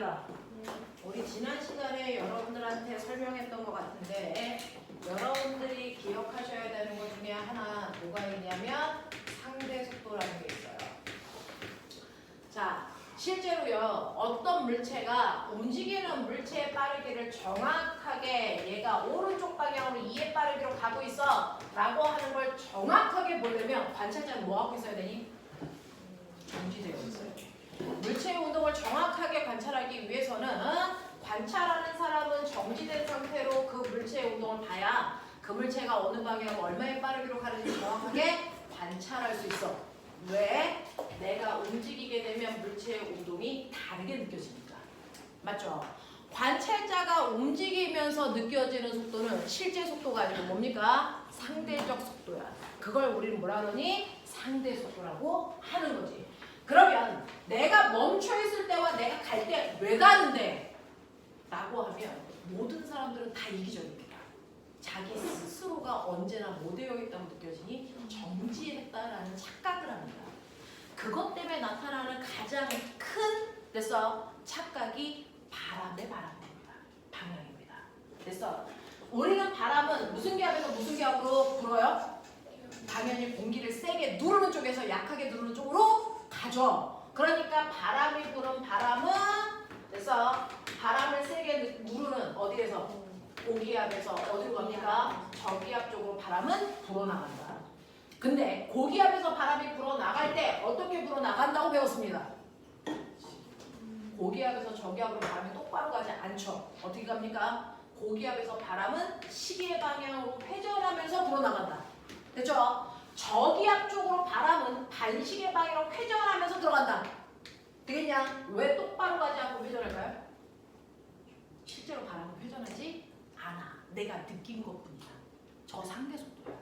얘들아? 우리 지난 시간에 여러분들한테 설명했던 것 같은데 여러분들이 기억하셔야 되는 것 중에 하나 뭐가 있냐면 상대 속도라는 게 있어요. 자, 실제로요 어떤 물체가 움직이는 물체의 빠르기를 정확하게 얘가 오른쪽 방향으로 2의 빠르기로 가고 있어 라고 하는 걸 정확하게 보려면 관찰자는 뭐하고 있어야 되니? 정지되어 있어요. 물체의 운동을 정확하게 관찰하기 위해서는 관찰하는 사람은 정지된 상태로 그 물체의 운동을 봐야 그 물체가 어느 방향으로 얼마의 빠르기로 가는지 정확하게 관찰할 수 있어. 왜? 내가 움직이게 되면 물체의 운동이 다르게 느껴지니까. 맞죠? 관찰자가 움직이면서 느껴지는 속도는 실제 속도가 아니고 뭡니까? 상대적 속도야. 그걸 우리는 뭐라 그러니? 상대 속도라고 하는 거지. 그러면 내가 멈춰있을 때와 내가 갈 때 왜 가는데? 라고 하면 모든 사람들은 다 이기적입니다. 자기 스스로가 언제나 뭐 되어 있다고 느껴지니? 정지했다라는 착각을 합니다. 그것 때문에 나타나는 가장 큰 착각이 바람입니다. 방향입니다. 그래서 우리는 바람은 무슨 기압에서 무슨 기압으로 불어요? 당연히 공기를 세게 누르는 쪽에서 약하게 누르는 쪽으로 가죠. 그러니까 바람이 부는 바람은 그래서 바람을 세게 누르는 어디에서? 고기압에서 어디로 갑니까? 저기압 쪽으로 바람은 불어나간다. 근데 고기압에서 바람이 불어나갈 때 어떻게 불어나간다고 배웠습니다. 고기압에서 저기압으로 바람이 똑바로 가지 않죠. 어떻게 갑니까? 고기압에서 바람은 시계 방향으로 회전하면서 불어나간다. 됐죠? 저기압 쪽으로 바람은 반시계 방향으로 회전하면서 들어간다. 되겠냐? 왜 똑바로 가지 않고 회전할까요? 실제로 바람은 회전하지 않아. 내가 느낀 것뿐이야. 저 상대 속도야.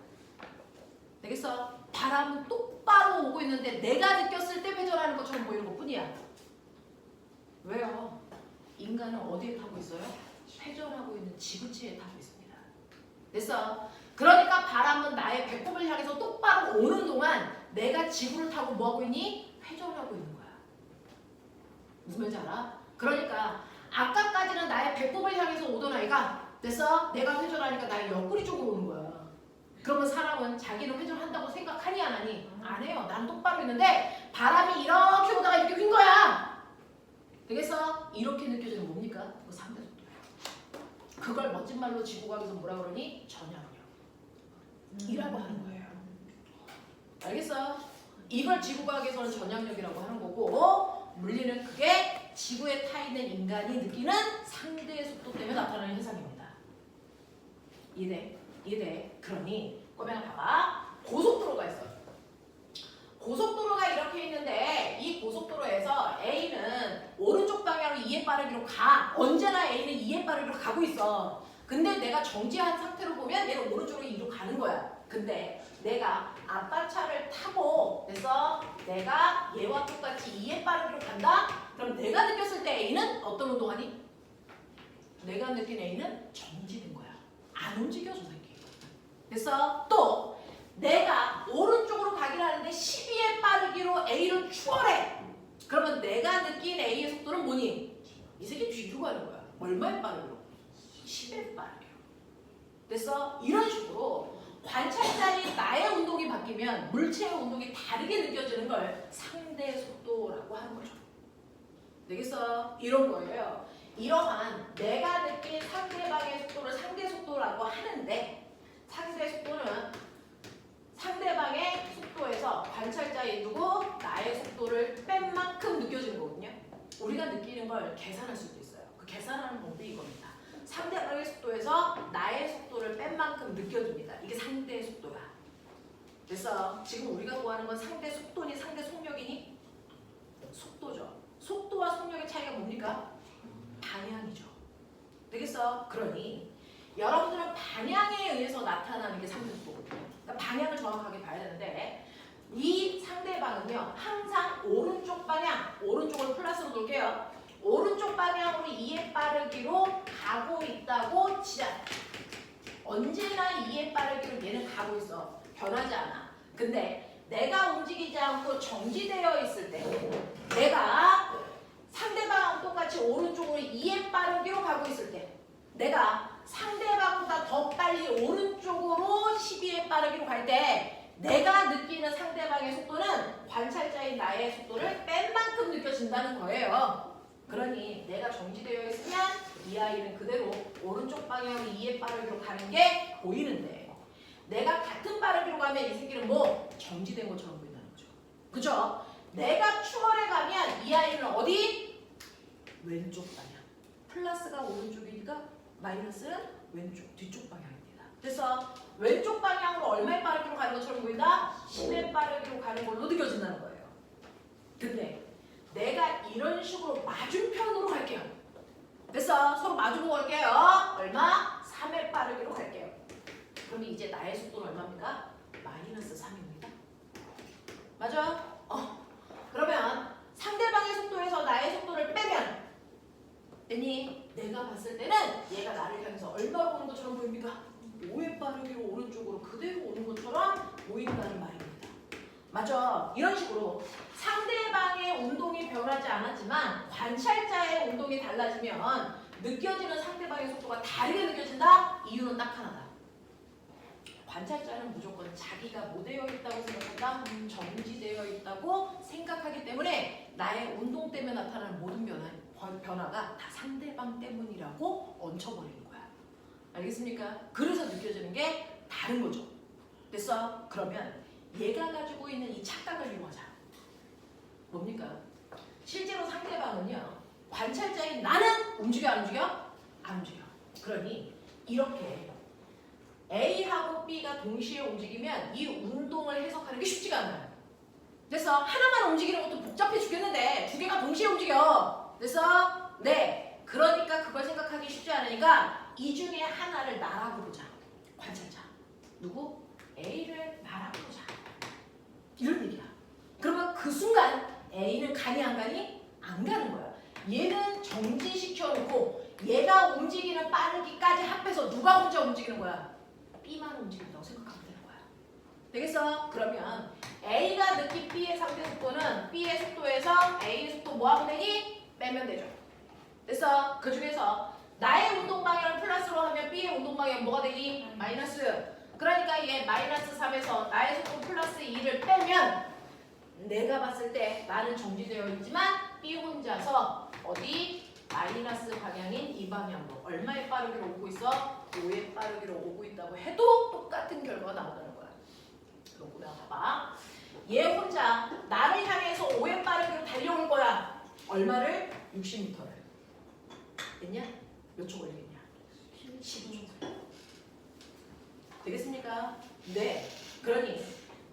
되겠어? 바람은 똑바로 오고 있는데 내가 느꼈을 때 회전하는 것처럼 보이는 것뿐이야. 왜요? 인간은 어디에 타고 있어요? 회전하고 있는 지구체에 타고 있습니다. 됐어? 그러니까 바람은 나의 배꼽을 향해서 똑바로 오는 동안 내가 지구를 타고 뭐하고 있니? 회전하고 있는 거야. 무슨 말인지 알아? 그러니까 아까까지는 나의 배꼽을 향해서 오던 아이가 됐어? 내가 회전하니까 나의 옆구리 쪽으로 오는 거야. 그러면 사람은 자기는 회전한다고 생각하니 안 하니? 안 해요. 난 똑바로 있는데 바람이 이렇게 오다가 이렇게 휜 거야. 되겠어? 이렇게 느껴지는 뭡니까? 그거 상대 속도야. 그걸 멋진 말로 지구과학에서 뭐라 그러니? 전향력 이라고 하는 거예요. 알겠어? 이걸 지구과학에서는 전향력이라고 하는 거고 물리는 그게 지구에 타 있는 인간이 느끼는 상대 속도 때문에 나타나는 현상입니다. 이해돼? 이해돼? 그러니 꼬맹아 봐봐. 고속도로가 있어. 고속도로가 이렇게 있는데 이 고속도로에서 A는 오른쪽 방향으로 2의 빠르기로 가. 언제나 A는 2의 빠르기로 가고 있어. 근데 내가 정지한 상태로 보면 얘는 오른쪽으로 2로 가는 거야. 근데 내가 아빠 차를 타고 그래서 내가 얘와 똑같이 2의 빠르기로 간다? 그럼 내가 느꼈을 때 A는 어떤 운동하니? 내가 느낀 A는 정지된 거야. 안 움직여 저 새끼. 그래서 또 내가 오른쪽으로 가긴 하는데 12의 빠르기로 A를 추월해. 그러면 내가 느낀 A의 속도는 뭐니? 이 새끼 뒤로 가는 거야. 얼마의 빠르기로? 10의 빠르기로. 그래서 이런 식으로 관찰자인 나의 운동이 바뀌면 물체의 운동이 다르게 느껴지는 걸 상대 속도라고 하는 거죠. 되겠어? 이런 거예요. 이러한 내가 느낀 상대방의 속도를 상대 속도라고 하는데 상대 속도는 상대방의 속도에서 관찰자인 누구 나의 속도를 뺀 만큼 느껴지는 거거든요. 우리가 느끼는 걸 계산할 수도 있어요. 그 계산하는 방법이 이겁니다. 상대방의 속도에서 나의 속도를 뺀 만큼 느껴집니다. 이게 상대 속도야. 그래서 지금 우리가 구하는 건 상대 속도니 상대 속력이니? 속도죠. 속도와 속력의 차이가 뭡니까? 방향이죠. 되겠어? 그러니 여러분들은 방향에 의해서 나타나는 게 상대 속도거든요. 그러니까 방향을 정확하게 봐야 되는데 이 상대방은요 항상 오른쪽 방향, 오른쪽을 플러스로 놓을게요. 오른쪽 방향으로 2의 빠르기로 가고 있다고 치자. 언제나 2의 빠르기로 얘는 가고 있어. 변하지 않아. 근데 내가 움직이지 않고 정지되어 있을 때 내가 상대방하고 똑같이 오른쪽 내가 상대방보다 더 빨리 오른쪽으로 12의 빠르기로 갈 때 내가 느끼는 상대방의 속도는 관찰자인 나의 속도를 뺀 만큼 느껴진다는 거예요. 그러니 내가 정지되어 있으면 이 아이는 그대로 오른쪽 방향으로 2의 빠르기로 가는 게 보이는데 내가 같은 빠르기로 가면 이 새끼는 뭐 정지된 것처럼 보인다는 거죠. 그죠? 내가 추월해 가면 이 아이는 어디? 왼쪽 방향. 플러스가 오른쪽이니까 마이너스는 왼쪽, 뒤쪽 방향입니다. 그래서 왼쪽 방향으로 얼마의 빠르기로 가는 것처럼 보인다? 10의 빠르기로 가는 걸로 느껴진다는 거예요. 근데 내가 이런 식으로 맞은편으로 갈게요. 됐어? 서로 마주보고 갈게요. 얼마? 3의 빠르기로 갈게요. 그럼 이제 나의 속도는 얼마입니까? 마이너스 3입니다. 맞아? 그러면 상대방의 속도에서 나의 속도를 빼면 됐니? 내가 봤을 때는 얘가 나를 향해서 얼마로 오는 것처럼 보입니까? 5의 빠르기로 오른쪽으로 그대로 오는 것처럼 보인다는 말입니다. 맞아. 이런 식으로 상대방의 운동이 변하지 않았지만 관찰자의 운동이 달라지면 느껴지는 상대방의 속도가 다르게 느껴진다? 이유는 딱 하나다. 관찰자는 무조건 자기가 뭐 되어 있다고 생각한다? 정지되어 있다고 생각하기 때문에 나의 운동 때문에 나타나는 모든 변화가 다 상대방 때문이라고 얹혀버리는 거야. 알겠습니까? 그래서 느껴지는 게 다른 거죠. 됐어? 그러면 얘가 가지고 있는 이 착각을 이용하자. 뭡니까? 실제로 상대방은요. 관찰자인 나는 움직여 안 움직여? 안 움직여. 그러니 이렇게 A하고 B가 동시에 움직이면 이 운동을 해석하는 게 쉽지가 않아요. 그래서 하나만 움직이는 것도 복잡해 죽겠는데 두 개가 동시에 움직여. 그래서 네. 그러니까 그걸 생각하기 쉽지 않으니까 이 중에 하나를 나라고 보자. 관찰자. 누구? A를 나라고 보자. 이런 얘기야. 그러면 그 순간 A는 가니 안 가니? 안 가는 거야. 얘는 정지시켜놓고 얘가 움직이는 빠르기까지 합해서 누가 혼자 움직이는 거야? B만 움직인다고 생각하면 되는 거야. 되겠어? 그러면 A가 느낀 B의 상대 속도는 B의 속도에서 A의 속도 뭐하면 되니? 빼면 되죠. 됐어? 그 중에서 나의 운동 방향을 플러스로 하면 B의 운동 방향은 뭐가 되니? 마이너스. 그러니까 얘 마이너스 3에서 나의 속도 플러스 2를 빼면 내가 봤을 때 나는 정지되어 있지만 B 혼자서 어디? 마이너스 방향인 이 방향으로 얼마의 빠르기로 오고 있어? 5의 빠르기로 오고 있다고 해도 똑같은 결과가 나온다는 거야. 그럼 보면 봐봐. 얘 혼자 나를 향해서 5의 빠르기로 달려올 거야. 얼마를? 60m를. 됐냐? 몇 초 걸리겠냐? 15초. 되겠습니까? 네. 그러니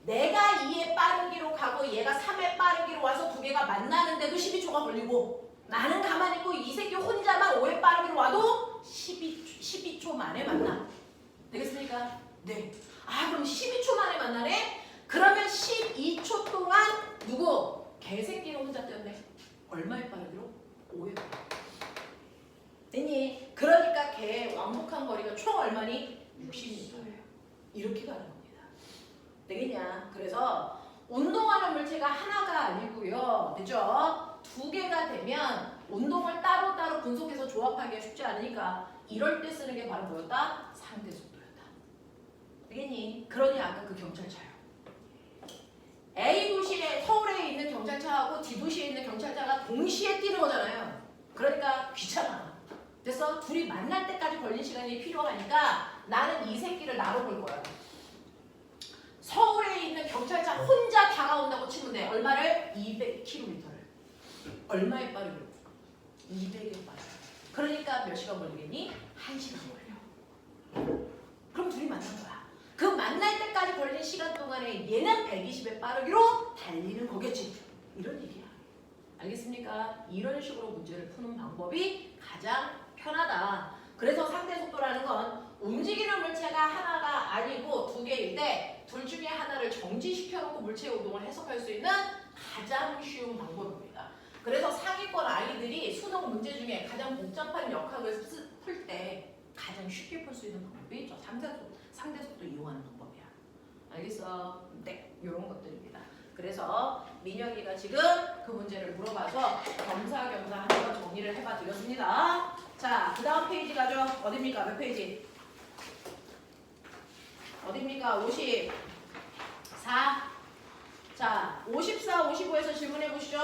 내가 2의 빠르기로 가고 얘가 3의 빠르기로 와서 두 개가 만나는데도 12초가 걸리고 나는 가만히 있고 이 새끼 혼자만 5의 빠르기로 와도 12초 만에 만나. 되겠습니까? 네. 아 그럼 12초 만에 만나네? 그러면 12초 동안 누구? 개새끼는 혼자 뛰었네. 얼마의 빠르기로? 5의 빠르기로. 됐니? 그러니까 개 왕복한 거리가 총 얼마니? 60m예요. 이렇게 가는 겁니다. 되겠냐? 그래서 운동하는 물체가 하나가 아니고요. 그죠? 두 개가 되면 운동을 따로따로 분석해서 조합하기가 쉽지 않으니까 이럴 때 쓰는 게 바로 뭐였다? 상대 속도였다. 되겠니? 그러니 아까 그 경찰차요. A 도시에 서울에 있는 경찰차하고 D 도시에 있는 경찰차가 동시에 뛰는 거잖아요. 그러니까 귀찮아. 그래서 둘이 만날 때까지 걸린 시간이 필요하니까 나는 이 새끼를 나로 볼 거야. 서울에 있는 경찰차 혼자 다가온다고 치면 돼. 얼마를? 200km를. 얼마에 빠르게? 200에 빠르게. 그러니까 몇 시간 걸리겠니? 1시간 걸려. 그럼 둘이 만난 거야. 그 만날 때까지 걸린 시간 동안에 얘는 120에 빠르기로 달리는 거겠지. 이런 얘기야. 알겠습니까? 이런 식으로 문제를 푸는 방법이 가장 편하다. 그래서 상대 속도라는 건 움직이는 물체가 하나가 아니고 두 개일 때 둘 중에 하나를 정지시켜놓고 물체의 운동을 해석할 수 있는 가장 쉬운 방법입니다. 그래서 상위권 아이들이 수능 문제 중에 가장 복잡한 역학을 풀 때 가장 쉽게 풀 수 있는 방법이 저 상대 속도 이용하는 방법이야. 알겠어? 네, 이런 것들입니다. 그래서 민혁이가 지금 그 문제를 물어봐서 겸사겸사 한번 정리를 해봐 드렸습니다. 자, 그 다음 페이지 가죠. 어딥니까? 몇 페이지? 어딥니까? 54. 자, 54, 55에서 질문해 보시죠.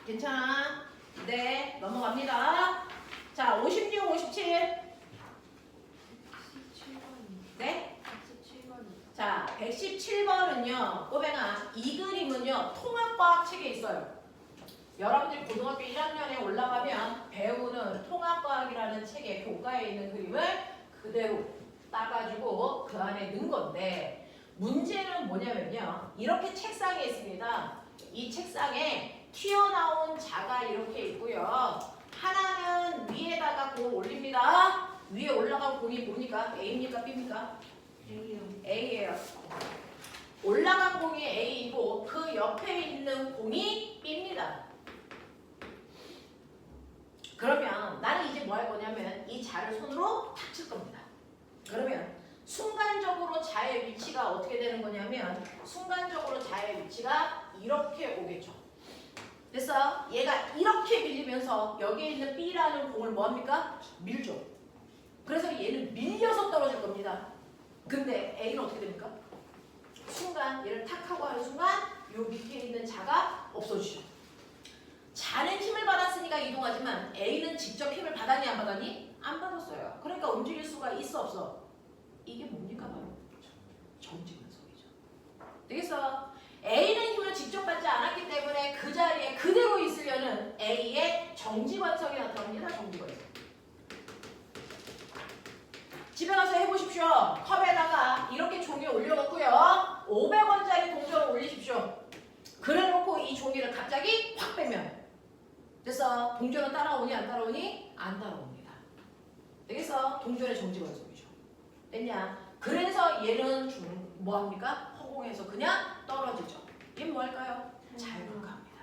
괜찮아? 네, 넘어갑니다. 자, 56, 57. 네? 자, 117번은요, 꼬뱅아, 이 그림은요, 통합과학 책에 있어요. 여러분들이 고등학교 1학년에 올라가면 배우는 통합과학이라는 책의 교과에 있는 그림을 그대로 따가지고 그 안에 넣은 건데, 문제는 뭐냐면요, 이렇게 책상에 있습니다. 이 책상에 튀어나온 자가 이렇게 있고요. 하나는 위에다가 공 올립니다. 위에 올라간 공이 뭡니까? A입니까? B입니까? A예요. 올라간 공이 A이고 그 옆에 있는 공이 B입니다. 그러면 나는 이제 뭐 할 거냐면 이 자를 손으로 탁 칠 겁니다. 그러면 순간적으로 자의 위치가 어떻게 되는 거냐면 순간적으로 자의 위치가 이렇게 오겠죠. 그래서 얘가 이렇게 밀리면서 여기에 있는 B라는 공을 뭐합니까? 밀죠. 그래서 얘는 밀려서 떨어질 겁니다. 근데 A는 어떻게 됩니까? 순간 얘를 탁 하고 하는 순간 요 밑에 있는 자가 없어지죠. 자는 힘을 받았으니까 이동하지만 A는 직접 힘을 받았니 안 받았니? 안 받았어요. 그러니까 움직일 수가 있어 없어? 이게 뭡니까? 바로 정지근성이죠. 되겠어? A는 힘을 직접 받지 않았기 때문에 그 자리에 그대로 있으려는 A의 정지관성이 나타납니다. 정지관성. 집에 가서 해보십시오. 컵에다가 이렇게 종이 올려놓고요. 500원짜리 동전을 올리십시오. 그래놓고 이 종이를 갑자기 확 빼면 그래서 동전은 따라오니 안 따라오니? 안 따라옵니다. 되겠어? 동전의 정지관성이죠. 됐냐? 그래서 얘는 뭐합니까? 허공에서 그냥 떨어지죠. 얘는 뭐 할까요? 자유분방합니다.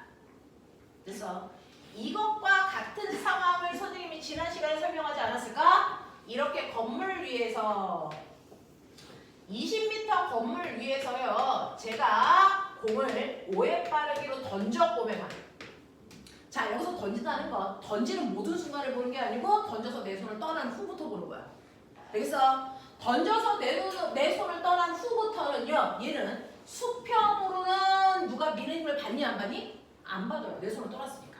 그래서 이것과 같은 상황을 선생님이 지난 시간에 설명하지 않았을까? 이렇게 건물 위에서 20m 건물 위에서요. 제가 공을 5의 빠르기로 던져보면 자, 여기서 던진다는 건 던지는 모든 순간을 보는 게 아니고 던져서 내 손을 떠난 후부터 보는 거야. 그래서 던져서 내 손을 떠난 후부터는요. 얘는 수평으로는 누가 미는 힘을 받니 안 받니? 안 받아요. 내 손을 떠났으니까.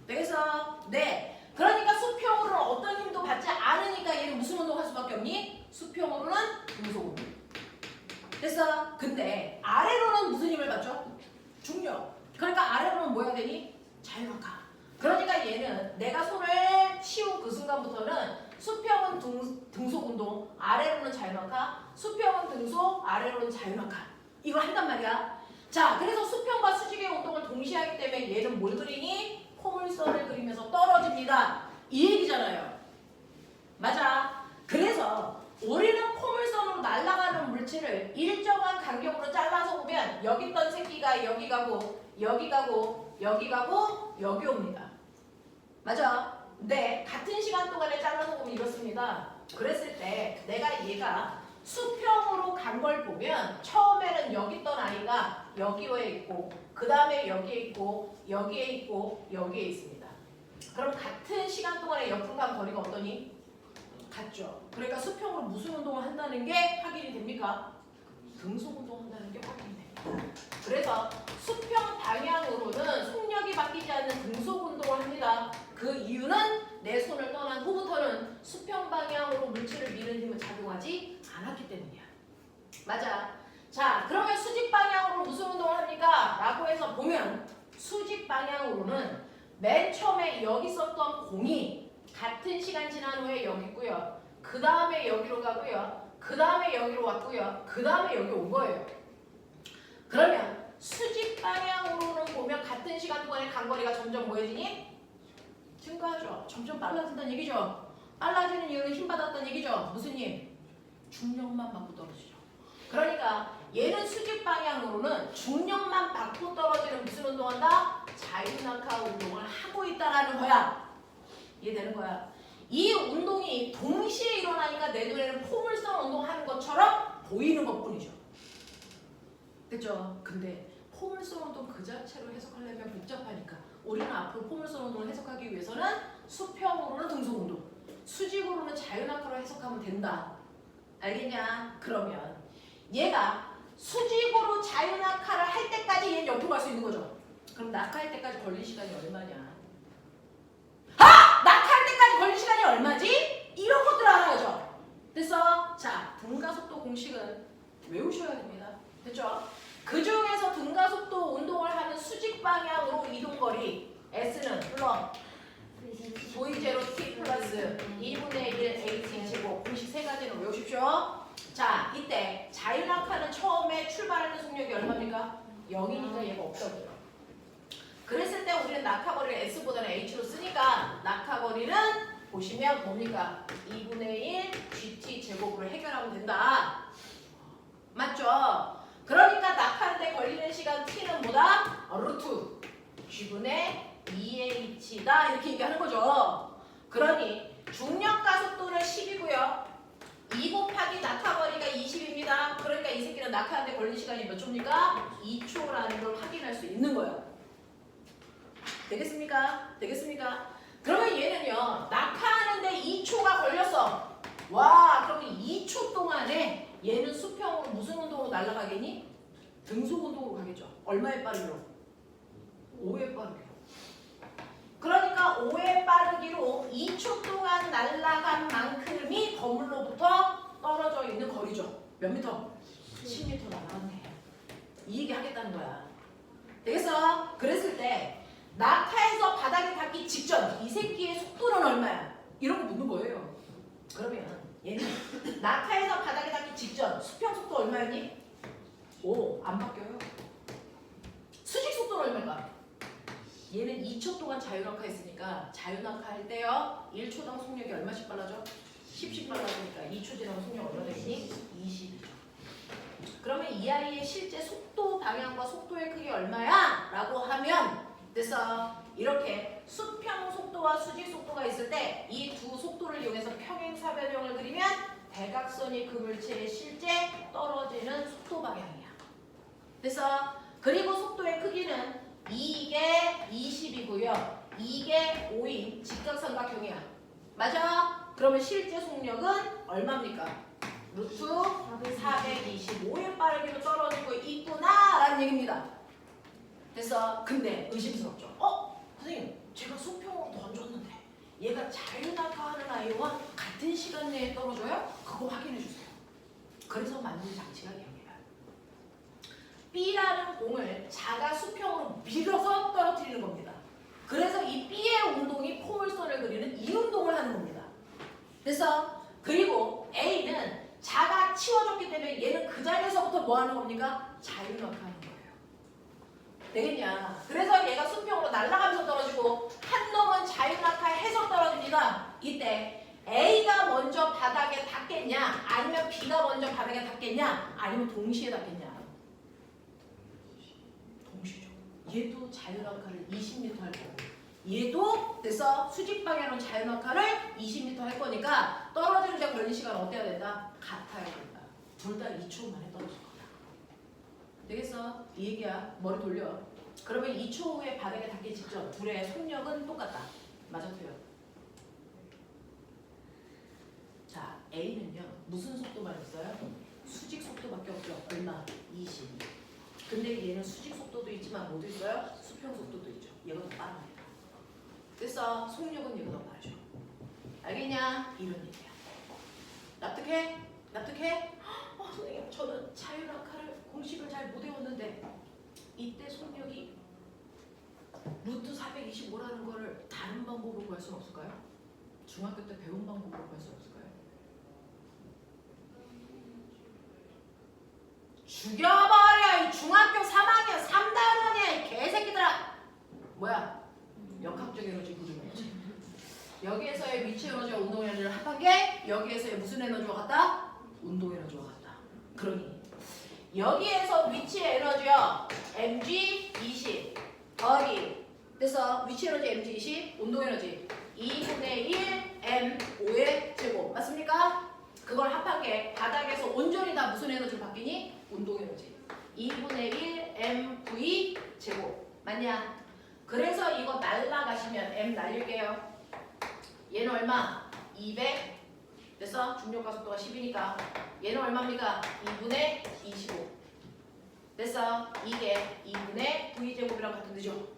그래서 네. 그러니까 수평으로는 어떤 힘도 받지 않으니까 얘는 무슨 운동을 할 수밖에 없니? 수평으로는 등속 운동. 됐어? 근데 아래로는 무슨 힘을 받죠? 중력. 그러니까 아래로는 뭐 해야 되니? 자유낙하. 그러니까 얘는 내가 손을 치운 그 순간부터는 수평은 등속 운동, 아래로는 자유낙하, 수평은 등속, 아래로는 자유낙하. 이걸 한단 말이야. 자, 그래서 수평과 수직의 운동을 동시에 하기 때문에 얘는 뭘 그리니? 포물선을 그리면서 떨어집니다. 이 얘기잖아요. 맞아. 그래서 우리는 포물선으로 날아가는 물체를 일정한 간격으로 잘라서 보면 여기 있던 새끼가 여기 가고 여기 가고 여기 가고 여기 옵니다. 맞아. 근데 같은 시간 동안에 잘라서 보면 이렇습니다. 그랬을 때 내가 얘가 수평으로 간 걸 보면 처음에는 여기 있던 아이가 여기에 있고 그 다음에 여기에 있고 여기에 있고 여기에 있습니다. 그럼 같은 시간 동안에 옆으로 간 거리가 어떠니? 같죠. 그러니까 수평으로 무슨 운동을 한다는 게 확인이 됩니까? 등속 운동 한다는 게 확인이 됩니다. 그래서 수평 방향으로는 속력이 바뀌지 않는 등속 운동을 합니다. 그 이유는 내 손을 떠난 후부터는 수평 방향으로 물체를 미는 힘은 작용하지 않았기 때문이야. 맞아. 자, 그러면 수직 방향으로 무슨 운동을 합니까? 라고 해서 보면 수직 방향으로는 맨 처음에 여기 있었던 공이 같은 시간 지난 후에 여기 있고요. 그 다음에 여기로 가고요. 그 다음에 여기로 왔고요. 그 다음에 여기 온 거예요. 그러면 수직 방향으로는 보면 같은 시간 동안에 간 거리가 점점 뭐해지니? 증가하죠. 점점 빨라진다는 얘기죠. 빨라지는 이유는 힘 받았다는 얘기죠. 무슨 힘? 중력만 받고 떨어지죠. 그러니까 얘는 수직 방향으로는 중력만 받고 떨어지는 무슨 운동한다? 자유낙하 운동을 하고 있다라는 거야. 이해되는 거야. 이 운동이 동시에 일어나니까 내 눈에는 포물선 운동하는 것처럼 보이는 것뿐이죠. 됐죠? 근데 포물선 운동 그 자체로 해석하려면 복잡하니까 우리는 앞으로 포물선 운동을 해석하기 위해서는 수평으로는 등속 운동, 수직으로는 자유낙하로 해석하면 된다. 알겠냐? 그러면 얘가 수직으로 자유낙하를 할 때까지 얘는 옆으로 갈 수 있는 거죠. 그럼 낙하할 때까지 걸릴 시간이 얼마냐? 낙하할 때까지 걸릴 시간이 얼마지? 이런 것들 알아야죠. 됐어? 자, 등가속도 공식은 외우셔야 됩니다. 됐죠? 그 중에서 등가속도 운동을 하는 수직 방향으로 이동거리 S는 불러 V0 T 플러스 2분의 1 H 제곱 공식 세 가지는 외우십시오. 자, 이때 자유낙하는 처음에 출발할 때 속력이 얼마입니까? 0이니까 얘가 없다고요. 그랬을 때 우리는 낙하거리를 S보다는 H로 쓰니까 낙하거리는 보시면 뭡니까? 2분의 1 GT 제곱으로 해결하면 된다. 맞죠? 그러니까 낙하할 때 걸리는 시간 T는 뭐다? 루트 G분의 2H다 이렇게 얘기하는 거죠. 그러니 중력가속도는 10이고요. 2 곱하기 낙하거리가 20입니다. 그러니까 이 새끼는 낙하하는데 걸린 시간이 몇 초입니까? 2초라는 걸 확인할 수 있는 거예요. 되겠습니까? 되겠습니까? 그러면 얘는요. 낙하하는데 2초가 걸렸어. 와, 그러면 2초 동안에 얘는 수평으로 무슨 운동으로 날아가겠니? 등속 운동으로 가겠죠. 얼마의 빠르기로? 5의 빠르기로. 그러니까 5의 빠르기로 2초 동안 날아간 만큼이 거물로부터 떨어져 있는 거리죠. 몇 미터? 10m 날아갔네. 이 얘기 하겠다는 거야. 되겠어? 그랬을 때 낙하에서 바닥에 닿기 직전 이 새끼의 속도는 얼마야? 이런 거 묻는 거예요. 그러면 얘는 낙하에서 바닥에 닿기 직전 수평 속도 얼마였니? 오, 안 바뀌어요. 수직 속도는 얼마일까? 얘는 2초 동안 자유낙하 했으니까 자유낙하 할 때요 1초당 속력이 얼마씩 빨라져? 10씩 빨라지니까 2초 지나면 속력 얼마 되겠니? 20이죠. 그러면 이 아이의 실제 속도 방향과 속도의 크기 얼마야? 라고 하면 됐어. 이렇게 수평 속도와 수직 속도가 있을 때 이 두 속도를 이용해서 평행사변형을 그리면 대각선이 그 물체의 실제 떨어지는 속도 방향이야. 됐어. 그리고 속도의 크기는 이게 20이고요. 이게 5인 직각삼각형이야. 맞아? 그러면 실제 속력은 얼마입니까? 루트 425의 빠르기로 떨어지고 있구나 라는 얘기입니다. 됐어? 근데 의심스럽죠? 선생님 제가 수평으로 던졌는데 얘가 자유낙하하는 아이와 같은 시간 내에 떨어져요? 그거 확인해 주세요. 그래서 만든 장치가 이겁니다. B라는 공을 자가 수평으로 밀어서 떨어뜨리는 겁니다. 그래서 이 B의 운동이 포물선을 그리는 이 운동을 하는 겁니다. 됐어? 그리고 A는 자가 치워졌기 때문에 얘는 그 자리에서부터 뭐 하는 겁니까? 자유낙하하는 거예요. 되겠냐? 그래서 얘가 수평으로 날아가면서 떨어지고 한 놈은 자유낙하해서 떨어집니다. 이때 A가 먼저 바닥에 닿겠냐? 아니면 B가 먼저 바닥에 닿겠냐? 아니면 동시에 닿겠냐? 동시죠. 얘도 자유낙하를 20m 할 거고 얘도 됐어? 수직 방향으로 자유낙하를 20m 할 거니까 떨어지는 데 걸린 시간 어때야 된다? 같아야 된다. 둘 다 2초 만에 떨어질 거다. 되겠어? 이 얘기야. 머리 돌려. 그러면 2초 후에 바닥에 닿기 직전 둘의 속력은 똑같다. 맞아, 틀려? 자, A는요. 무슨 속도만 있어요? 수직 속도밖에 없죠. 얼마? 20. 근데 얘는 수직 속도도 있지만 뭐도 있어요? 수평 속도도 있죠. 얘가 더 빠릅니다. 그래서 속력은 얘가 더 빠르죠. 알겠냐? 이런 얘기야. 납득해? 납득해? 선생님 저는 자유낙하를 공식을 잘 못 외웠는데 이때 속력이 루트 425라는 거를 다른 방법으로 구할 수는 없을까요? 중학교 때 배운 방법으로 구할 수 없을까요? 죽여버려 이 중학교 3학년 3단원이야 이 개새끼들아. 뭐야? 역학적 에너지 구조 에너지. 여기에서의 위치 에너지와 운동 에너지를 합한 게 여기에서의 무슨 에너지와 같다? 운동 에너지와 같다. 그러니 여기에서 위치 에너지요 mg 20 더하기 그래서 위치 에너지 mg 20 운동 에너지 2분의 1 m 5의 제곱 맞습니까? 그걸 합한 게 바닥에서 온전히 다 무슨 에너지로 바뀌니? 운동 에너지 2분의 1 mv 맞냐? 그래서 이거 날라가시면 M 날릴게요. 얘는 얼마? 200. 됐어? 중력가속도가 10이니까 얘는 얼마입니까? 2분의 25. 됐어? 이게 2분의 V제곱이랑 같은 거죠.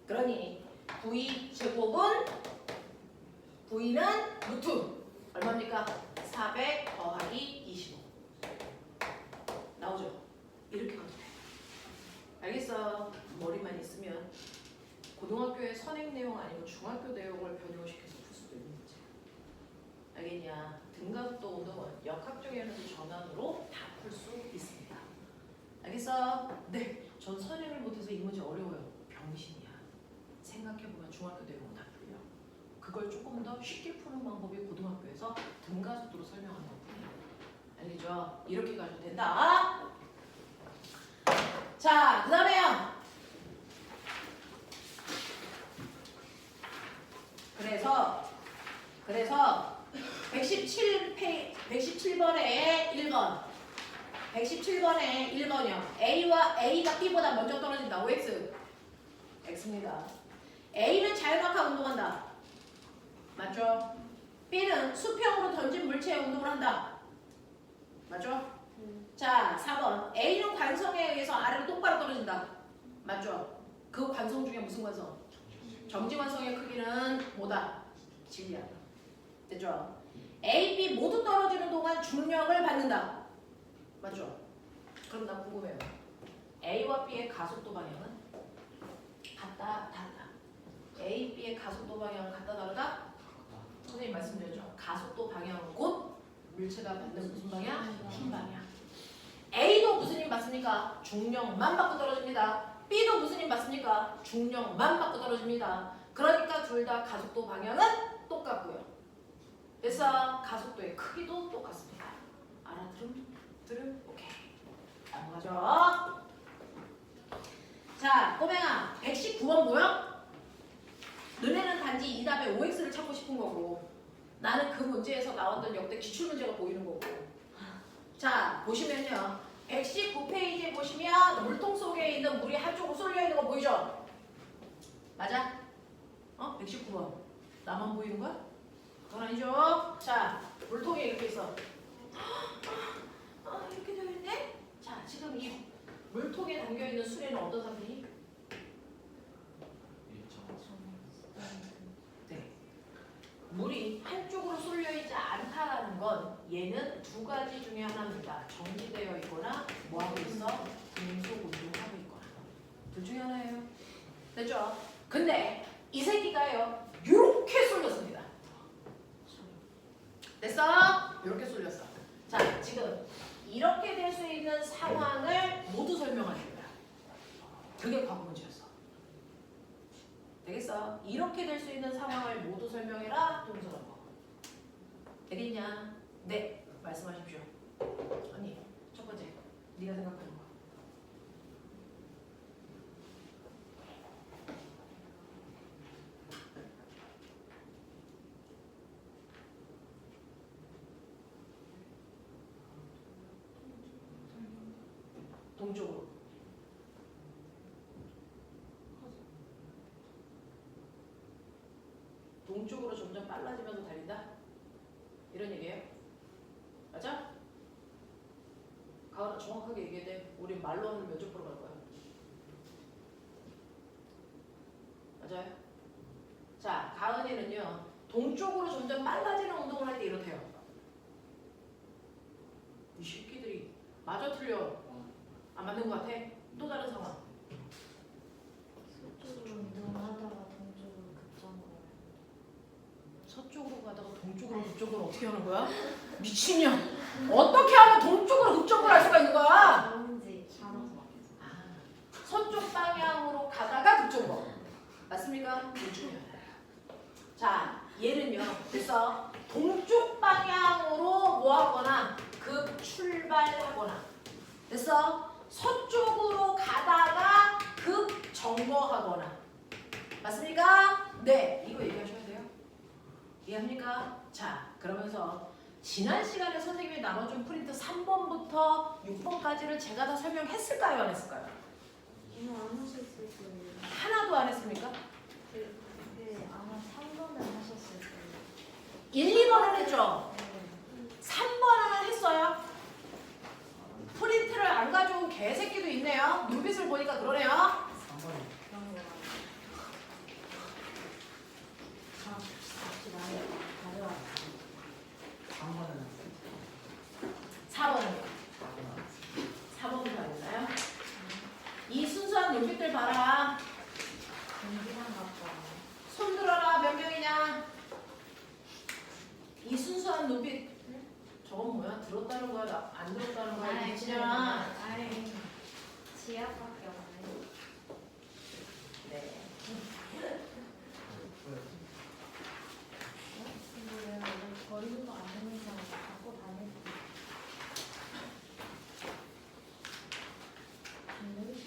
그러니 V제곱은 V는 루트 얼마입니까? 400 더하기 25 나오죠? 이렇게 가도 돼. 알겠어? 머리만 있으면 고등학교의 선행 내용 아니고 중학교 내용을 변형시켜서 풀 수도 있는 문제. 알겠냐? 등가속도 운동은 역학적 에너지 전환으로 다 풀 수 있습니다. 알겠어? 네. 전 선행을 못해서 이 문제 어려워요. 병신이야. 생각해보면 중학교 내용은 다 풀려. 그걸 조금 더 쉽게 푸는 방법이 고등학교에서 등가속도로 설명하는 것뿐이야. 알겠죠? 이렇게 가도 된다. 자, 그 다음에요. 그래서 117번에 1번 117번에 1번이요. A가 B보다 먼저 떨어진다. OX X입니다. A는 자율학화 운동한다. 맞죠? B는 수평으로 던진 물체의 운동을 한다. 맞죠? 자, 4번 A는 관성에 의해서 아래로 똑바로 떨어진다. 맞죠? 그 관성 중에 무슨 관성? 정지관성의 크기는 뭐다? 진리야. 됐죠? A, B 모두 떨어지는 동안 중력을 받는다. 맞죠? 그럼 나 궁금해요. A와 B의 가속도 방향은 같다, 다르다. A, B의 가속도 방향은 같다, 다르다? 선생님 말씀드렸죠? 가속도 방향은 곧 물체가 받는 무슨 방향? 흰 방향. A도 무슨 힘 받습니까? 중력만 받고 떨어집니다. B도 무슨 힘 받습니까? 중력만 받고 떨어집니다. 그러니까 둘 다 가속도 방향은 똑같고요. 그래서 가속도의 크기도 똑같습니다. 알아들음? 오케이. 넘어가죠. 자, 꼬맹아 119번 뭐야? 너네는 단지 이 답의 OX를 찾고 싶은 거고 나는 그 문제에서 나왔던 역대 기출문제가 보이는 거고. 자, 보시면요. 119페이지에 보시면 물통 속에 있는 물이 한쪽으로 쏠려 있는 거 보이죠? 맞아? 119번. 나만 보이는 거야? 그건 아니죠? 자, 물통에 이렇게 있어. 이렇게 되어 있네? 자, 지금 이 물통에 담겨있는 수레는 어떤 상태니? 네. 물이 한쪽으로 쏠려있지 않다라는 건 얘는 두 가지 중에 하나입니다. 정지되어 있거나 뭐하고 있어? 금속 운동하고 있거나. 둘 중에 하나예요. 됐죠? 근데 이 새끼가요. 이렇게 쏠렸습니다. 됐어? 이렇게 쏠렸어. 자, 지금 이렇게 될 수 있는 상황을 모두 설명하는 거야. 그게 과거 문제였어. 되겠어? 이렇게 될 수 있는 상황을 모두 설명해라. 동서남북. 되겠냐? 네. 말씀하십시오. 언니, 첫 번째. 네가 생각하는 거. 동쪽으로. 동쪽으로 점점 빨라지면서 달린다? 이런 얘기예요? 맞아? 가은아 정확하게 얘기해야 돼. 우리 말로 하면 몇 점 보러 갈 거야? 맞아요? 자, 가은이는요. 동쪽으로 점점 빨라지는 운동을 할 때 이렇대요. 이 새끼들이 맞아 틀려? 안 맞는 것 같아? 또 다른 상황. 서쪽으로 운동하다가 동쪽으로 급정거려. 서쪽으로 가다가 동쪽으로 급정거를 어떻게 하는 거야? 미친년! 어떻게 하면 동쪽으로 급정거를 할 수가 있는 거야? 뭔지 알아서. 서쪽 방향으로 가다가 급정거. 맞습니까? 둘 중에 하나. 자, 얘는요. 그래서 동쪽 방향으로 뭐 하거나 급출발하거나. 그래서 서쪽으로 가다가 급정거하거나. 맞습니까? 네. 이거 얘기하셔야 돼요. 이해합니까? 자, 그러면서 지난 시간에 선생님이 나눠준 프린트 3번부터 6번까지를 제가 다 설명했을까요? 안 했을까요? 이거 안 하셨을 거예요. 하나도 안 했습니까? 네, 아마 3번을 하셨을 거예요. 1, 2번은 했죠? 네. 3번은 했어요? 프린트를 안 가져온 개새끼도 있네요. 눈빛을 보니까 그러네요. 3번이 그런 거 같아요. 같이 나를 가져왔어요. 3번은 4번은 4번부터 알겠나요? 이 순수한 눈빛들 봐라. 공기랑 갖고 와요. 손 들어라. 몇 명이냐? 이 순수한 눈빛. 저건 뭐야? 들었다는 거야? 안 들었다는 거야? 미치냐? 아이, 지압밖에 없네. 네. 근데 왜 버리는 거 안 되는 사람 갖고 다녔지?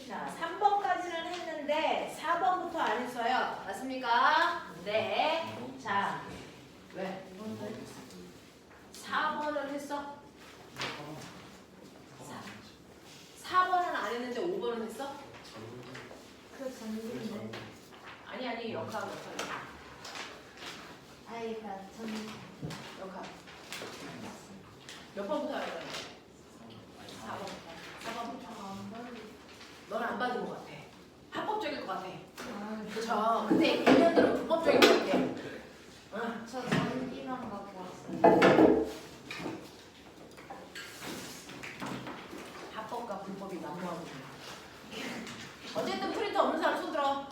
자, 3번까지는 했는데 4번부터 안 했어요. 맞습니까? 네. 자, 왜? 4번을 했어? 4번은 안 했는데 5번은 했어? 그 전인데. 아니 역학. 아이, 그 전. 역학. 몇 번부터 해야 돼? 4번부터. 4번부터. 안 버리. 넌 안 받은 것 같아. 합법적일 것 같아. 아, 그쵸? 근데 1년들은 불법적인 것 같아. 응. 저 전기만 갖고 왔어요. 합법과 불법이 난무하고 있네. 어쨌든 프린터 없는 사람 손 들어.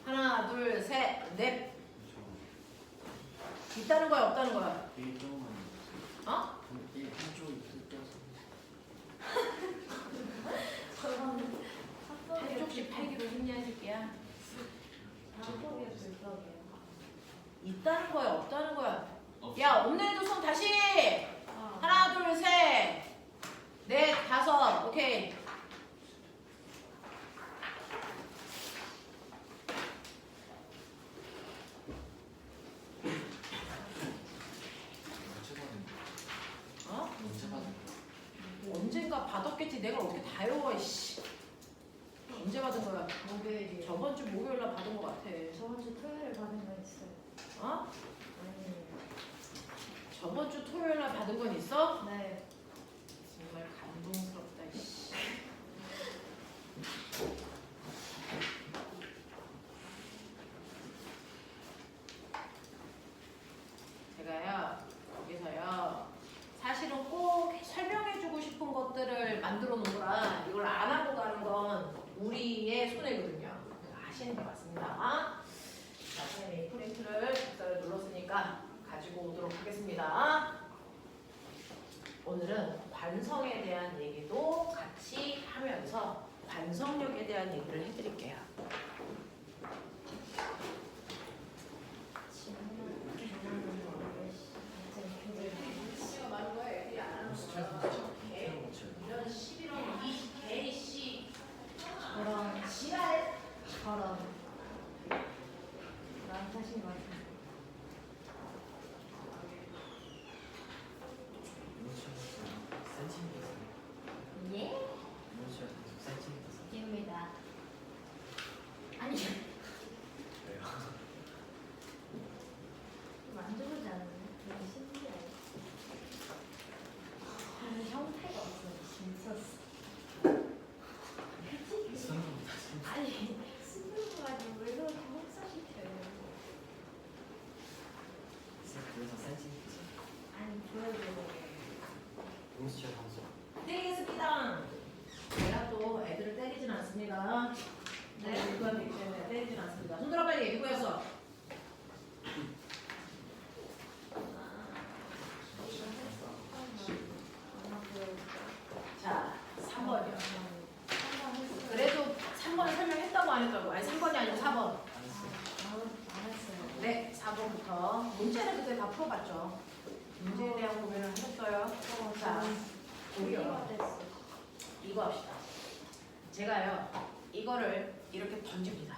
하나, 둘, 셋, 넷. 있다는 거야, 없다는 거야? 어? 저는 합법이에요. 한쪽씩 팔기로 했냐, 새끼야? 합법이에요, 불법이에요. 있다는 거야, 없다는 거야? 야, 없는 애도 손 다시! 아, 하나, 둘, 셋, 넷, 다섯. 오케이. 어? 언젠가 받았겠지. 내가 어떻게 다 외워, 이씨. 언제 받은 거야? 목요일이에요. 저번 주 목요일 날 받은 거 같아. 저번 주 토요일에 받은 거 있어요. 어? 아니에요. 저번 주 토요일 날 받은 건 있어? 네. 정말 감동스럽다, 이씨. 제가요, 여기서요, 사실은 꼭 설명해주고 싶은 것들을 만들어 놓으라. 이걸 안 하고 가는 건 우리의 손해거든요. 하시는 게 맞습니다. 자, 선생님이 프린트를 작사를 눌렀으니까 가지고 오도록 하겠습니다. 오늘은 관성에 대한 얘기도 같이 하면서 관성력에 대한 얘기를 해드릴게요. 지금은 괜찮은 거 시가 많은 거야. 애들이 안 하는 거야. 이런 11월 이 개씨 저런 지랄. 저런 난 사실 같은 예? 입니다. 아니 만져보지 않는 되게 신기해. 별 형태가 없어요. 진짜. 아니 스스로 가지고 왜 그렇게 혹사시켜요? 아니 보여줘요. 때리겠습니다. 제가 또 애들을 때리진 않습니다. 네. 누구한테 있기 때문에 때리진 않습니다. 손들어 빨리. 누구였어? 자, 3번이요. 그래도 3번을 설명했다고 안 했다고? 아니 3번이 아니고 4번. 알았어요. 네, 4번부터 문제를 그때 다 풀어봤죠. 문제에 대한 고민을 하셨어요. 자, 우리요. 됐어. 이거 합시다. 제가요, 이거를 이렇게 던집니다.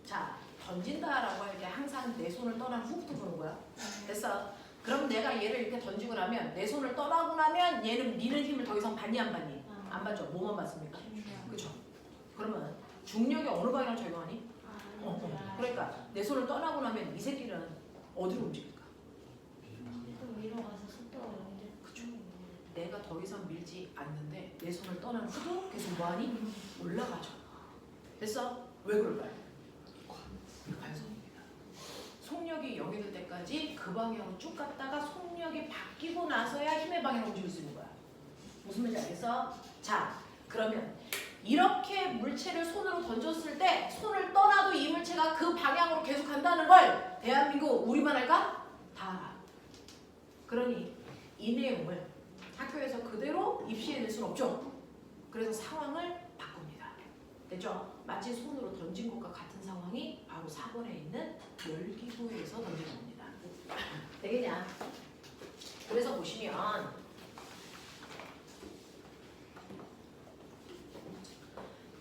자, 던진다라고 할 때 항상 내 손을 떠난 후부터 보는 거야. 됐어. 그럼 내가 얘를 이렇게 던지고 나면 내 손을 떠나고 나면 얘는 미는 힘을 더 이상 받니 안 받니? 안 봤죠? 뭐만 봤습니까? 그쵸? 그러면 중력이 어느 방향으로 작용하니? 그러니까 내 손을 떠나고 나면 이 새끼는 어디로 움직일까? 좀 위로 가서 속도가 이제 그쵸? 내가 더 이상 밀지 않는데 내 손을 떠난 후도 계속 뭐하니? 올라가죠. 됐어? 왜 그럴까요? 관성입니다. 속력이 0이 될 때까지 그 방향으로 쭉 갔다가 속력이 바뀌고 나서야 힘의 방향으로 움직일 수 있는 거야. 무슨 말인지 알겠어? 자, 그러면 이렇게 물체를 손으로 던졌을 때 손을 떠나도 이 물체가 그 방향으로 계속 간다는 걸 대한민국 우리만 알까? 다 알아. 그러니 이 내용을 학교에서 그대로 입시해낼 수는 없죠. 그래서 상황을 바꿉니다. 됐죠? 마치 손으로 던진 것과 같은 상황이 바로 4번에 있는 열기구에서 던진 겁니다. 되겠냐? 그래서 보시면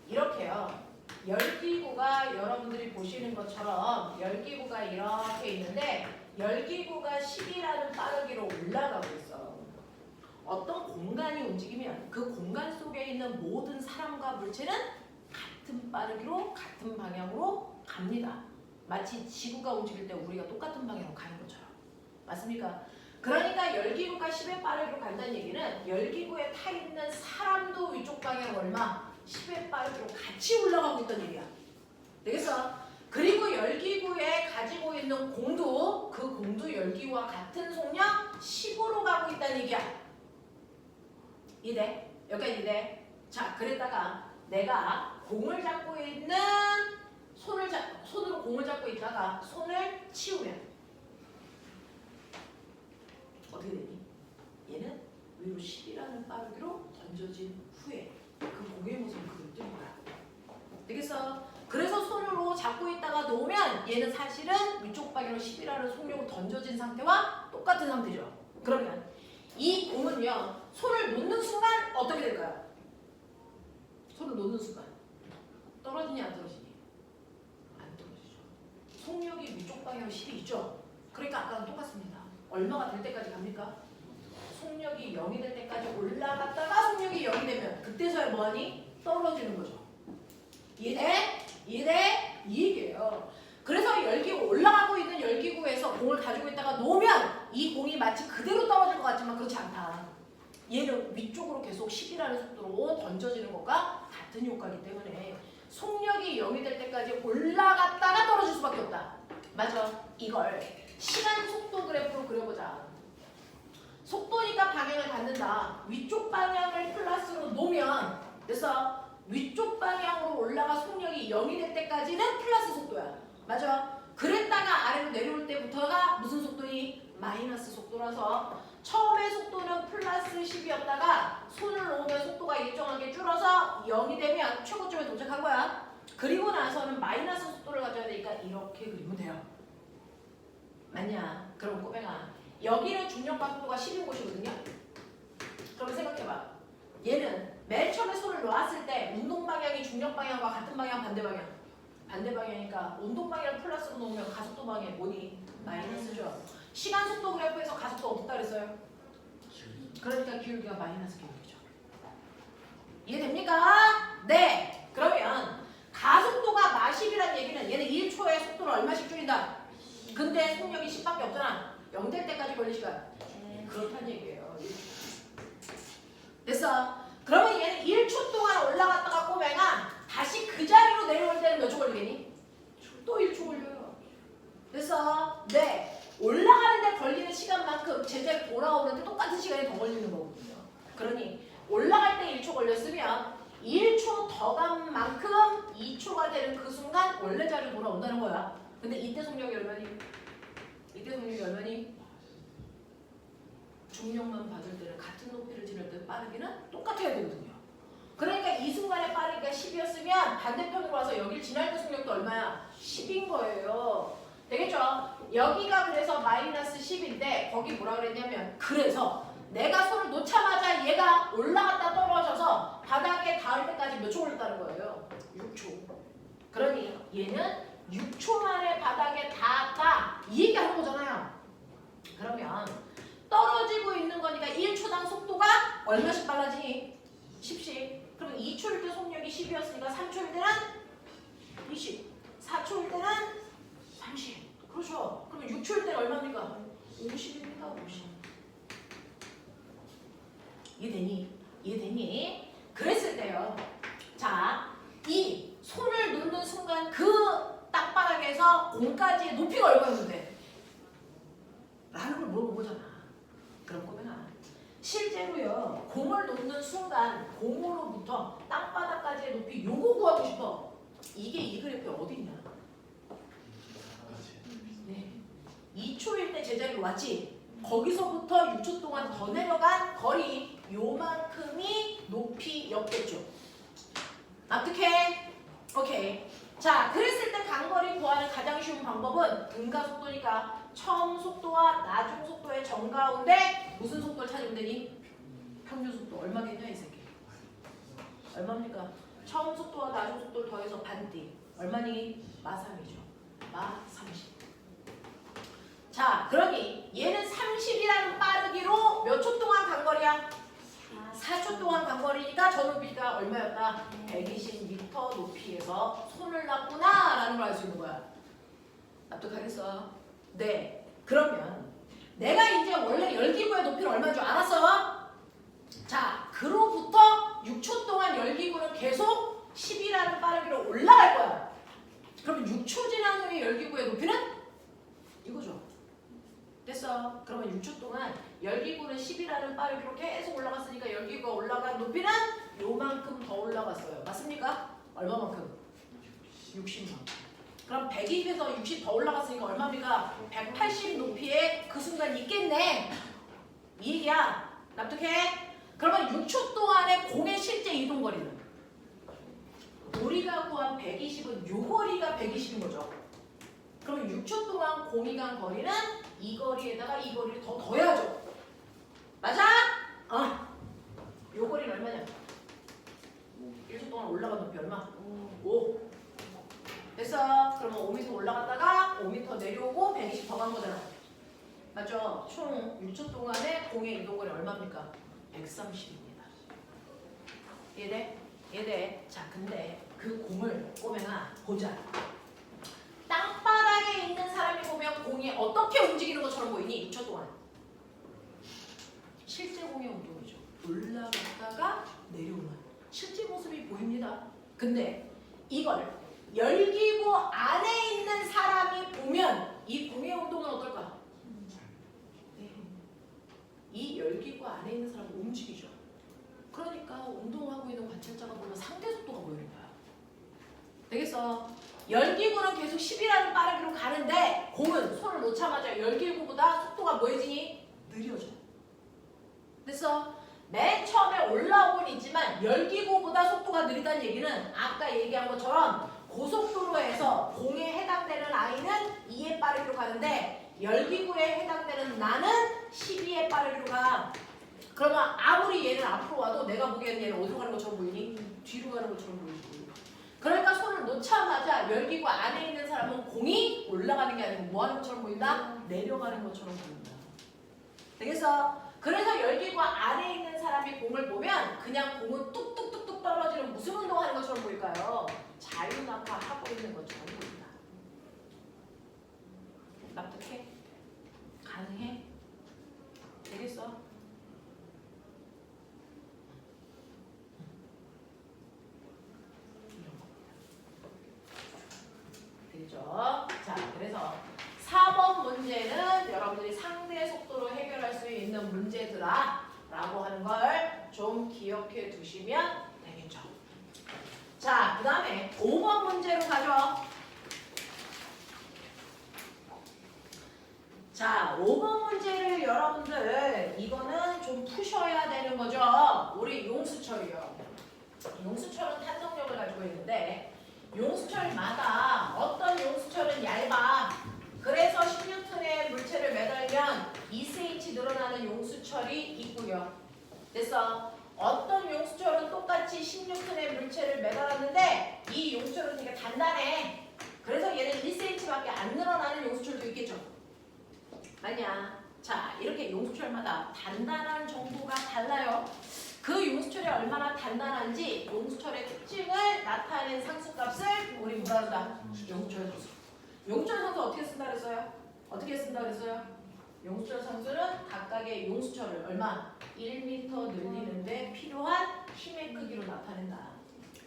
이렇게요. 열기구가 여러분들이 보시는 것처럼 열기구가 이렇게 있는데 열기구가 10이라는 빠르기로 올라가고 있어. 어떤 공간이 움직이면 그 공간 속에 있는 모든 사람과 물체는 같은 빠르기로 같은 방향으로 갑니다. 마치 지구가 움직일 때 우리가 똑같은 방향으로 가는 것처럼. 맞습니까? 그러니까 열기구가 10의 빠르기로 간다는 얘기는 열기구에 타 있는 사람도 위쪽 방향 얼마? 10의 빠르기로 같이 올라가고 있다는 얘기야. 되겠어? 그리고 열기구에 가지고 있는 공도 그 공도 열기구와 같은 속력 10으로 가고 있다는 얘기야. 이해? 여기까지 이해? 자, 그랬다가 내가 공을 잡고 있는 손으로 공을 잡고 있다가 손을 치우면 어떻게 되니? 얘는 위로 10이라는 빠르기로 던져진 후에 그 공의 모습을 그대로 뜨는 거야. 되겠어? 그래서 손으로 잡고 있다가 놓으면 얘는 사실은 위쪽 방향으로 10이라는 속력으로 던져진 상태와 똑같은 상태죠. 그러면 이 공은요. 손을 놓는 순간 어떻게 될까요? 손을 놓는 순간 떨어지니 안 떨어지니? 안 떨어지죠. 속력이 위쪽 방향으로 10이 있죠. 그러니까 아까랑 똑같습니다. 얼마가 될 때까지 갑니까? 속력이 0이 될 때까지 올라갔다가 속력이 0이 되면 그때서야 뭐하니? 떨어지는 거죠. 이해돼? 이해돼? 이 얘기예요. 그래서 열기구 올라가고 있는 열기구에서 공을 가지고 있다가 놓으면 이 공이 마치 그대로 떨어질 것 같지만 그렇지 않다. 얘는 위쪽으로 계속 10이라는 속도로 던져지는 것과 같은 효과이기 때문에 속력이 0이 될 때까지 올라갔다가 떨어질 수밖에 없다. 맞아. 이걸 시간 속도 그래프로 그려보자. 속도니까 방향을 갖는다. 위쪽 방향을 플러스로 놓으면 됐어? 위쪽 방향으로 올라가 속력이 0이 될 때까지는 플러스 속도야. 맞아? 그랬다가 아래로 내려올 때부터가 무슨 속도니? 마이너스 속도라서 처음에 속도는 플러스 10이었다가 손을 놓으면 속도가 일정하게 줄어서 0이 되면 최고점에 도착한 거야. 그리고 나서는 마이너스 속도를 가져야 되니까 이렇게 그리면 돼요. 맞냐? 그럼 꼬맹아, 여기는 중력과 속도가 10인 곳이거든요. 그럼 생각해봐. 얘는 맨 처음에 손을 놓았을 때 운동 방향이 중력 방향과 같은 방향, 반대 방향? 반대 방향이니까 운동 방향을 플러스로 놓으면 가속도 방향이 뭐니? 마이너스죠. 시간 속도 그래프에서 가속도 어떻다 그랬어요? 그러니까 기울기가 마이너스 기울기죠. 이해됩니까? 네. 그러면 가속도가 마10이라는 얘기는 얘는 1초에 속도를 얼마씩 줄인다? 근데 속력이 10밖에 없잖아. 0 될 때까지 걸릴 시간. 그렇다는 얘기예요. 됐어? 그러면 얘는 1초 동안 올라갔다가 꼬맹아 다시 그 자리로 내려올 때는 몇 초 걸리겠니? 또 1초 걸려요. 됐어? 네. 올라가는데 걸리는 시간만큼 제자리 돌아오는데 똑같은 시간이 더 걸리는 거거든요. 그러니 올라갈 때 1초 걸렸으면 1초 더 간 만큼 2초가 되는 그 순간 원래 자리로 돌아온다는 거야. 근데 이때 속력이 얼마니? 이때 속력이 얼마니? 중력만 받을 때는 같은 높이를 지날 때 빠르기는 똑같아야 되거든요. 그러니까 이 순간에 빠르기가 10이었으면 반대편으로 와서 여길 지날 때 속력도 얼마야? 10인 거예요. 되겠죠? 여기가 그래서 마이너스 10인데 거기 뭐라 그랬냐면 그래서 내가 손을 놓자마자 얘가 올라갔다 떨어져서 바닥에 닿을 때까지 몇 초 걸렸다는 거예요? 6초. 그러니 얘는 6초 만에 바닥에 닿았다. 이 얘기하는 거잖아요. 그러면 떨어지고 있는 거니까 1초당 속도가 얼마씩 빨라지니? 10씩. 그러면 2초일 때 속력이 10이었으니까 3초일 때는 20. 4초일 때는 30. 그렇죠. 그러면 6초일 때는 얼마입니까? 50입니다. 50. 이해되니? 이해되니? 그랬을 때요. 자, 이 손을 놓는 순간 그 땅바닥에서 공까지의 높이가 얼마였는데? 라는 걸 물어본 거잖아. 그럼 꼬맹아, 실제로요, 공을 놓는 순간 공으로부터 땅바닥까지의 높이 요거 구하고 싶어. 이게 이 그래프에 어디 있냐? 네. 2초일 때 제자리로 왔지? 거기서부터 6초 동안 더 내려간 거리 요만큼이 높이였겠죠. 납득해? 오케이. 자, 그랬을 때 간거리 구하는 가장 쉬운 방법은 등가속도니까 처음 속도와 나중 속도의 정가운데 무슨 속도를 찾으면 되니? 평균 속도 얼마겠냐 이 새끼? 얼마입니까? 처음 속도와 나중 속도를 더해서 반띠 얼마니? 마3이죠. 마30. 자, 그러니 얘는 30이라는 빠르기로 몇 초 동안 간 거리야? 4초 동안 간 거리니까 저 높이가 얼마였다? 120m 높이에서 손을 놨구나 라는 걸 알 수 있는 거야. 납득하겠어? 네. 그러면 내가 이제 원래 열기구의 높이를 얼마인 줄 알았어? 자, 그로부터 6초 동안 열기구는 계속 10이라는 빠르기로 올라갈 거야. 그러면 6초 지난 후에 열기구의 높이는 이거죠. 됐어. 그러면 6초 동안 열기구는 10이라는 빠르기로 계속 올라갔으니까 열기구가 올라간 높이는 요만큼 더 올라갔어요. 맞습니까? 얼마만큼? 60만큼. 그럼 120에서 60 더 올라갔으니까 얼마입니까? 180 높이에 그 순간 있겠네. 이 얘기야. 납득해? 그러면 6초 동안의 공의 실제 이동거리는? 우리가 구한 120은 요 거리가 120인 거죠. 그러면 6초 동안 공이 간 거리는 이 거리에다가 이 거리를 더 더해야죠. 맞아? 요 거리는 얼마냐? 1초 동안 올라간 높이 얼마? 5. 됐어. 그러면 5m 올라갔다가 5m 내려오고 120 더 간 거잖아. 맞죠? 총 6초 동안의 공의 이동거리 얼마입니까? 130입니다. 이해돼? 이해돼? 자, 근데 그 공을 꼬맹아 보자. 땅바닥에 있는 사람이 보면 공이 어떻게 움직이는 것처럼 보이니? 6초 동안. 실제 공의 운동이죠. 올라갔다가 내려오는 실제 모습이 보입니다. 근데 이걸 열기구 안에 있는 사람이 보면 이 공의 운동은 어떨까? 네. 이 열기구 안에 있는 사람은 움직이죠. 그러니까 운동하고 있는 관찰자가 보면 상대 속도가 보이는 거야. 되겠어? 열기구는 계속 10이라는 빠르기로 가는데 공은 손을 놓자마자 열기구보다 속도가 뭐해지니? 느려져. 됐어? 맨 처음에 올라오곤 있지만 열기구보다 속도가 느리다는 얘기는 아까 얘기한 것처럼 고속도로에서 공에 해당되는 아이는 2의 빠르기로 가는데 열기구에 해당되는 나는 12의 빠르기로 가. 그러면 아무리 얘는 앞으로 와도 내가 보기에는 얘는 어디로 가는 것처럼 보이니? 뒤로 가는 것처럼 보이지. 그러니까 손을 놓자마자 열기구 안에 있는 사람은 공이 올라가는 게 아니고 뭐 하는 것처럼 보인다? 내려가는 것처럼 보인다. 되겠어? 그래서 열기구 안에 있는 사람이 공을 보면 그냥 공은 뚝뚝뚝뚝 떨어지는 무슨 운동하는 것처럼 보일까요? 자유낙하하고 있는 것처럼 보인다. 납득해? 가능해? 되겠어? 되죠? 자, 그래서 4번 문제는 여러분들이 상대 속도로 해결할 수 있는 문제들아 라고 하는 걸 좀 기억해 두시면 되겠죠. 자, 그 다음에 5번 문제로 가죠. 자, 5번 문제를 여러분들 이거는 좀 푸셔야 되는 거죠. 우리 용수철이요. 용수철은 탄성력을 가지고 있는데 용수철마다 어떤 용수철은 얇아. 그래서 10N의 물체를 매달면 2cm 늘어나는 용수철이 있고요. 됐어? 어떤 용수철은 똑같이 10N의 물체를 매달았는데 이 용수철은 되게 단단해. 그래서 얘는 1cm밖에 안 늘어나는 용수철도 있겠죠. 맞냐? 자, 이렇게 용수철마다 단단한 정도가 달라요. 그 용수철의 얼마나 단단한지 용수철의 특징을 나타낸 상수값을 우리 뭐라 그러다? 용수철 상수. 용수철 상수 어떻게 쓴다 그랬어요? 어떻게 쓴다 그랬어요? 용수철 상수는 각각의 용수철을 얼마? 1m 늘리는데 필요한 힘의 크기로 나타낸다.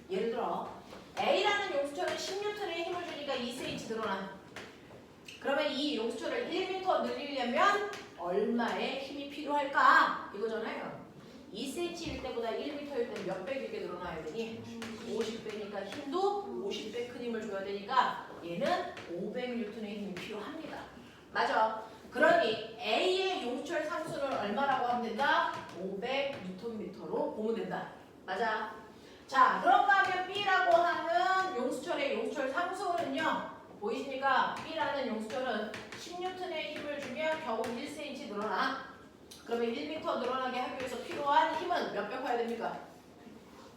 예를 들어 A라는 용수철은 10N의 힘을 주니까 2cm 늘어나. 그러면 이 용수철을 1m 늘리려면 얼마의 힘이 필요할까? 이거잖아요. 2cm일 때보다 1m일 때 몇 배 길게 늘어나야 되니? 50배니까 힘도 50배 큰 힘을 줘야 되니까 얘는 500N의 힘이 필요합니다. 맞아. 그러니 A의 용수철 상수는 얼마라고 하면 된다? 500Nm로 보면 된다. 맞아. 자, 그런가 하면 B라고 하는 용수철의 용수철 상수는요. 보이십니까? B라는 용수철은 10N의 힘을 주면 겨우 1cm 늘어나. 그러면 1m 늘어나게 하기 위해서 필요한 힘은 몇 배 커야 됩니까?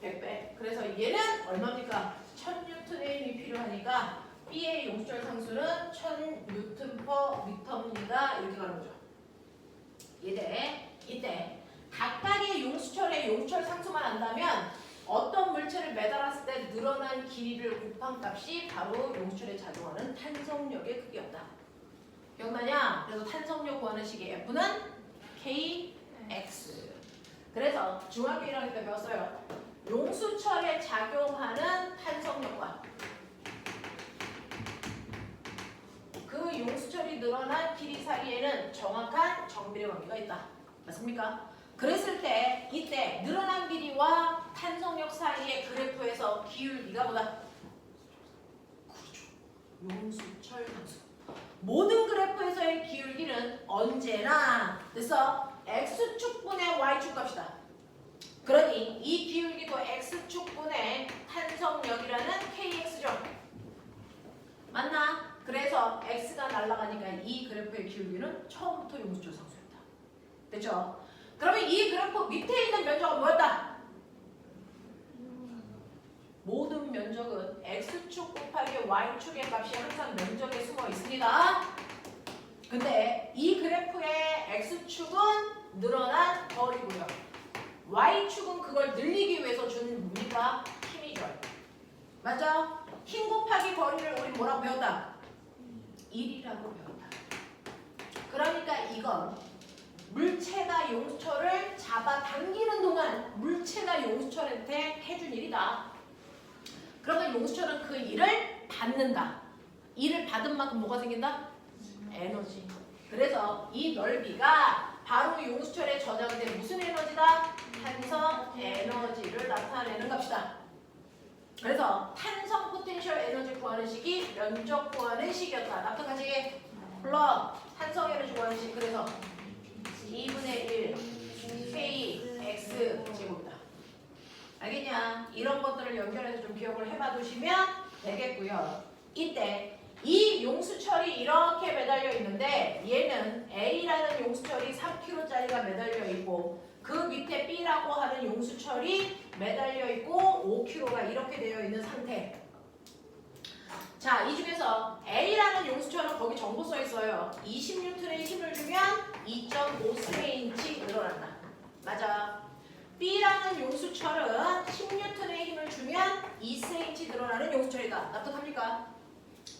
100배. 그래서 얘는 얼마입니까? 1000N의 힘이 필요하니까 B의 용수철 상수는 1000Nm/m입니다. 이렇게 가는 거죠. 이때 각각의 용수철의 용수철 상수만 안다면 어떤 물체를 매달았을 때 늘어난 길이를 곱한 값이 바로 용수철에 작용하는 탄성력의 크기였다. 기억나냐? 그래서 탄성력 구하는 식의 F는 KX. 그래서 중학교 1학년 때 배웠어요. 용수철에 작용하는 탄성력과 그 용수철이 늘어난 길이 사이에는 정확한 정비례 관계가 있다. 맞습니까? 그랬을 때 이때 늘어난 길이와 탄성력 사이의 그래프에서 기울기가 뭐다? 그렇죠. 용수철 상수. 모든 그래프에서의 기울기는 언제나 그래서 x축분의 y축 값이다. 그러니 이 기울기도 x축분의 탄성력이라는 kx죠. 맞나? 그래서 x가 날아가니까 이 그래프의 기울기는 처음부터 용수철 상수였다. 됐죠? 그러면 이 그래프 밑에 있는 면적은 뭐였다? 모든 면적은 x축 곱하기 y축의 값이 항상 면적에 숨어 있습니다. 근데 이 그래프의 x축은 늘어난 거리고요. y축은 그걸 늘리기 위해서 준 무리가 힘이죠. 맞아? 힘 곱하기 거리를 우리 뭐라고 배웠다? 1이라고 배웠다. 그러니까 이건 물체가 용수철을 잡아당기는 동안 물체가 용수철한테 해준 일이다. 그러면 용수철은 그 일을 받는다. 일을 받은 만큼 뭐가 생긴다? 에너지. 그래서 이 넓이가 바로 용수철에 저장된 무슨 에너지다? 탄성 에너지를 나타내는 값이다. 그래서 탄성 포텐셜 에너지 구하는 식이 면적 구하는 식이었다. 납득하시기? 물론 탄성 에너지 구하는 식. 그래서 2분의 1 kx 제곱이다. 알겠냐? 이런 것들을 연결해서 좀 기억을 해봐 두시면 되겠고요. 이때 이 용수철이 이렇게 매달려 있는데 얘는 A라는 용수철이 3kg짜리가 매달려 있고 그 밑에 B라고 하는 용수철이 매달려 있고 5kg가 이렇게 되어 있는 상태. 자, 이 중에서 A라는 용수철은 거기 정보 써 있어요. 20N의 힘을 주면 2.5cm 늘어난다. 맞아. B라는 용수철은 10N의 힘을 주면 2cm 늘어나는 용수철이다. 납득합니까?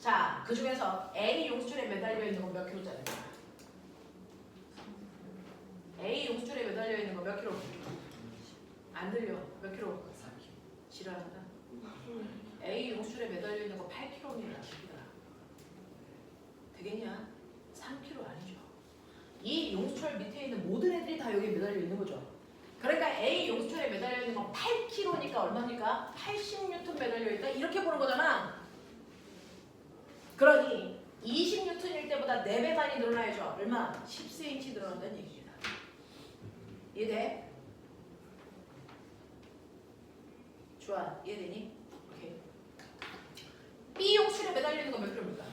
자, 그 중에서 A 용수철에 매달려 있는 건 몇 킬로짜리입니까? A 용수철에 매달려 있는 거 몇 킬로? 안 들려. 몇 킬로? 4kg. 지랄한다. A 용수철에 매달려 있는 거 8kg입니다. 되겠냐? 3kg 아니죠. 이 용수철 밑에 있는 모든 애들이 다 여기 매달려 있는 거죠. 그러니까 A 용수철에 매달려 있는 건 8kg니까 얼마입니까? 80N 매달려 있다. 이렇게 보는 거잖아. 그러니 20N일 때보다 4배 많이 늘어나야죠. 얼마? 10cm 늘어난다는 얘기입니다. 이해돼? 좋아. 이해되니? 오케이. B 용수철에 매달려 있는 건 몇 킬로입니까?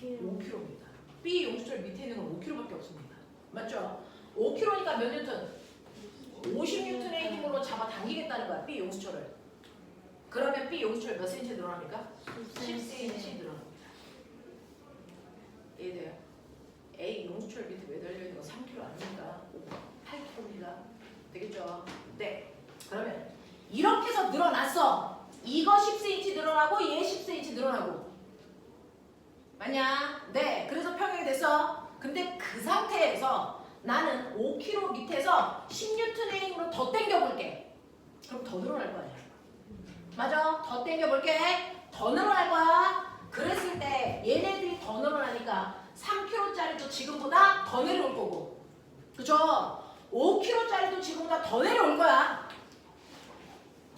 5kg입니다. B 용수철 밑에 있는 건 5kg밖에 없습니다. 맞죠? 5kg니까 몇 뉴턴? 50N의 힘으로 잡아당기겠다는 거야. B 용수철을. 그러면 B 용수철 몇 cm 늘어납니까? 10cm 늘어납니다. 이해돼요? A 용수철 밑에 매달려 있는 건 3kg 아닙니까? 8kg입니다. 되겠죠? 네. 이렇게 해서 늘어났어. 이거 10cm 늘어나고 얘 10cm 늘어나고. 맞냐? 네. 그래서 평형이 됐어. 근데 그 상태에서 나는 5kg 밑에서 10N의 힘으로 더 당겨볼게. 그럼 더 늘어날 거 아니야. 맞아? 더 당겨볼게. 더 늘어날 거야. 그랬을 때 얘네들이 더 늘어나니까 3kg짜리도 지금보다 더 내려올 거고. 그죠? 5kg짜리도 지금보다 더 내려올 거야.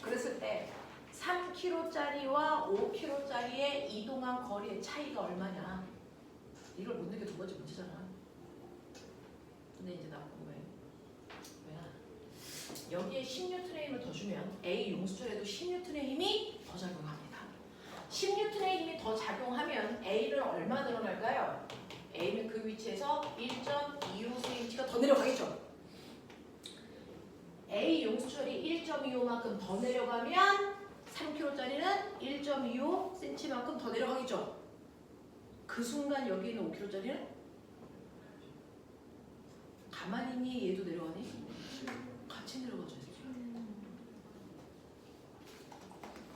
그랬을 때 3kg짜리와 5kg짜리의 이동한 거리의 차이가 얼마냐. 이걸 못 느껴 두 번째 문제잖아. 근데 이제 나 보면 여기에 10N의 힘을 더 주면 A 용수철에도 10N의 힘이 더 작용합니다. 10N의 힘이 더 작용하면 A는 얼마 늘어날까요? A는 그 위치에서 1.25cm가 더 내려가겠죠. A 용수철이 1.25만큼 더 내려가면 3kg짜리는 1.25cm만큼 더 내려가겠죠. 그 순간 여기 있는 5kg짜리는 가만히 있니? 얘도 내려가니? 같이 내려가죠.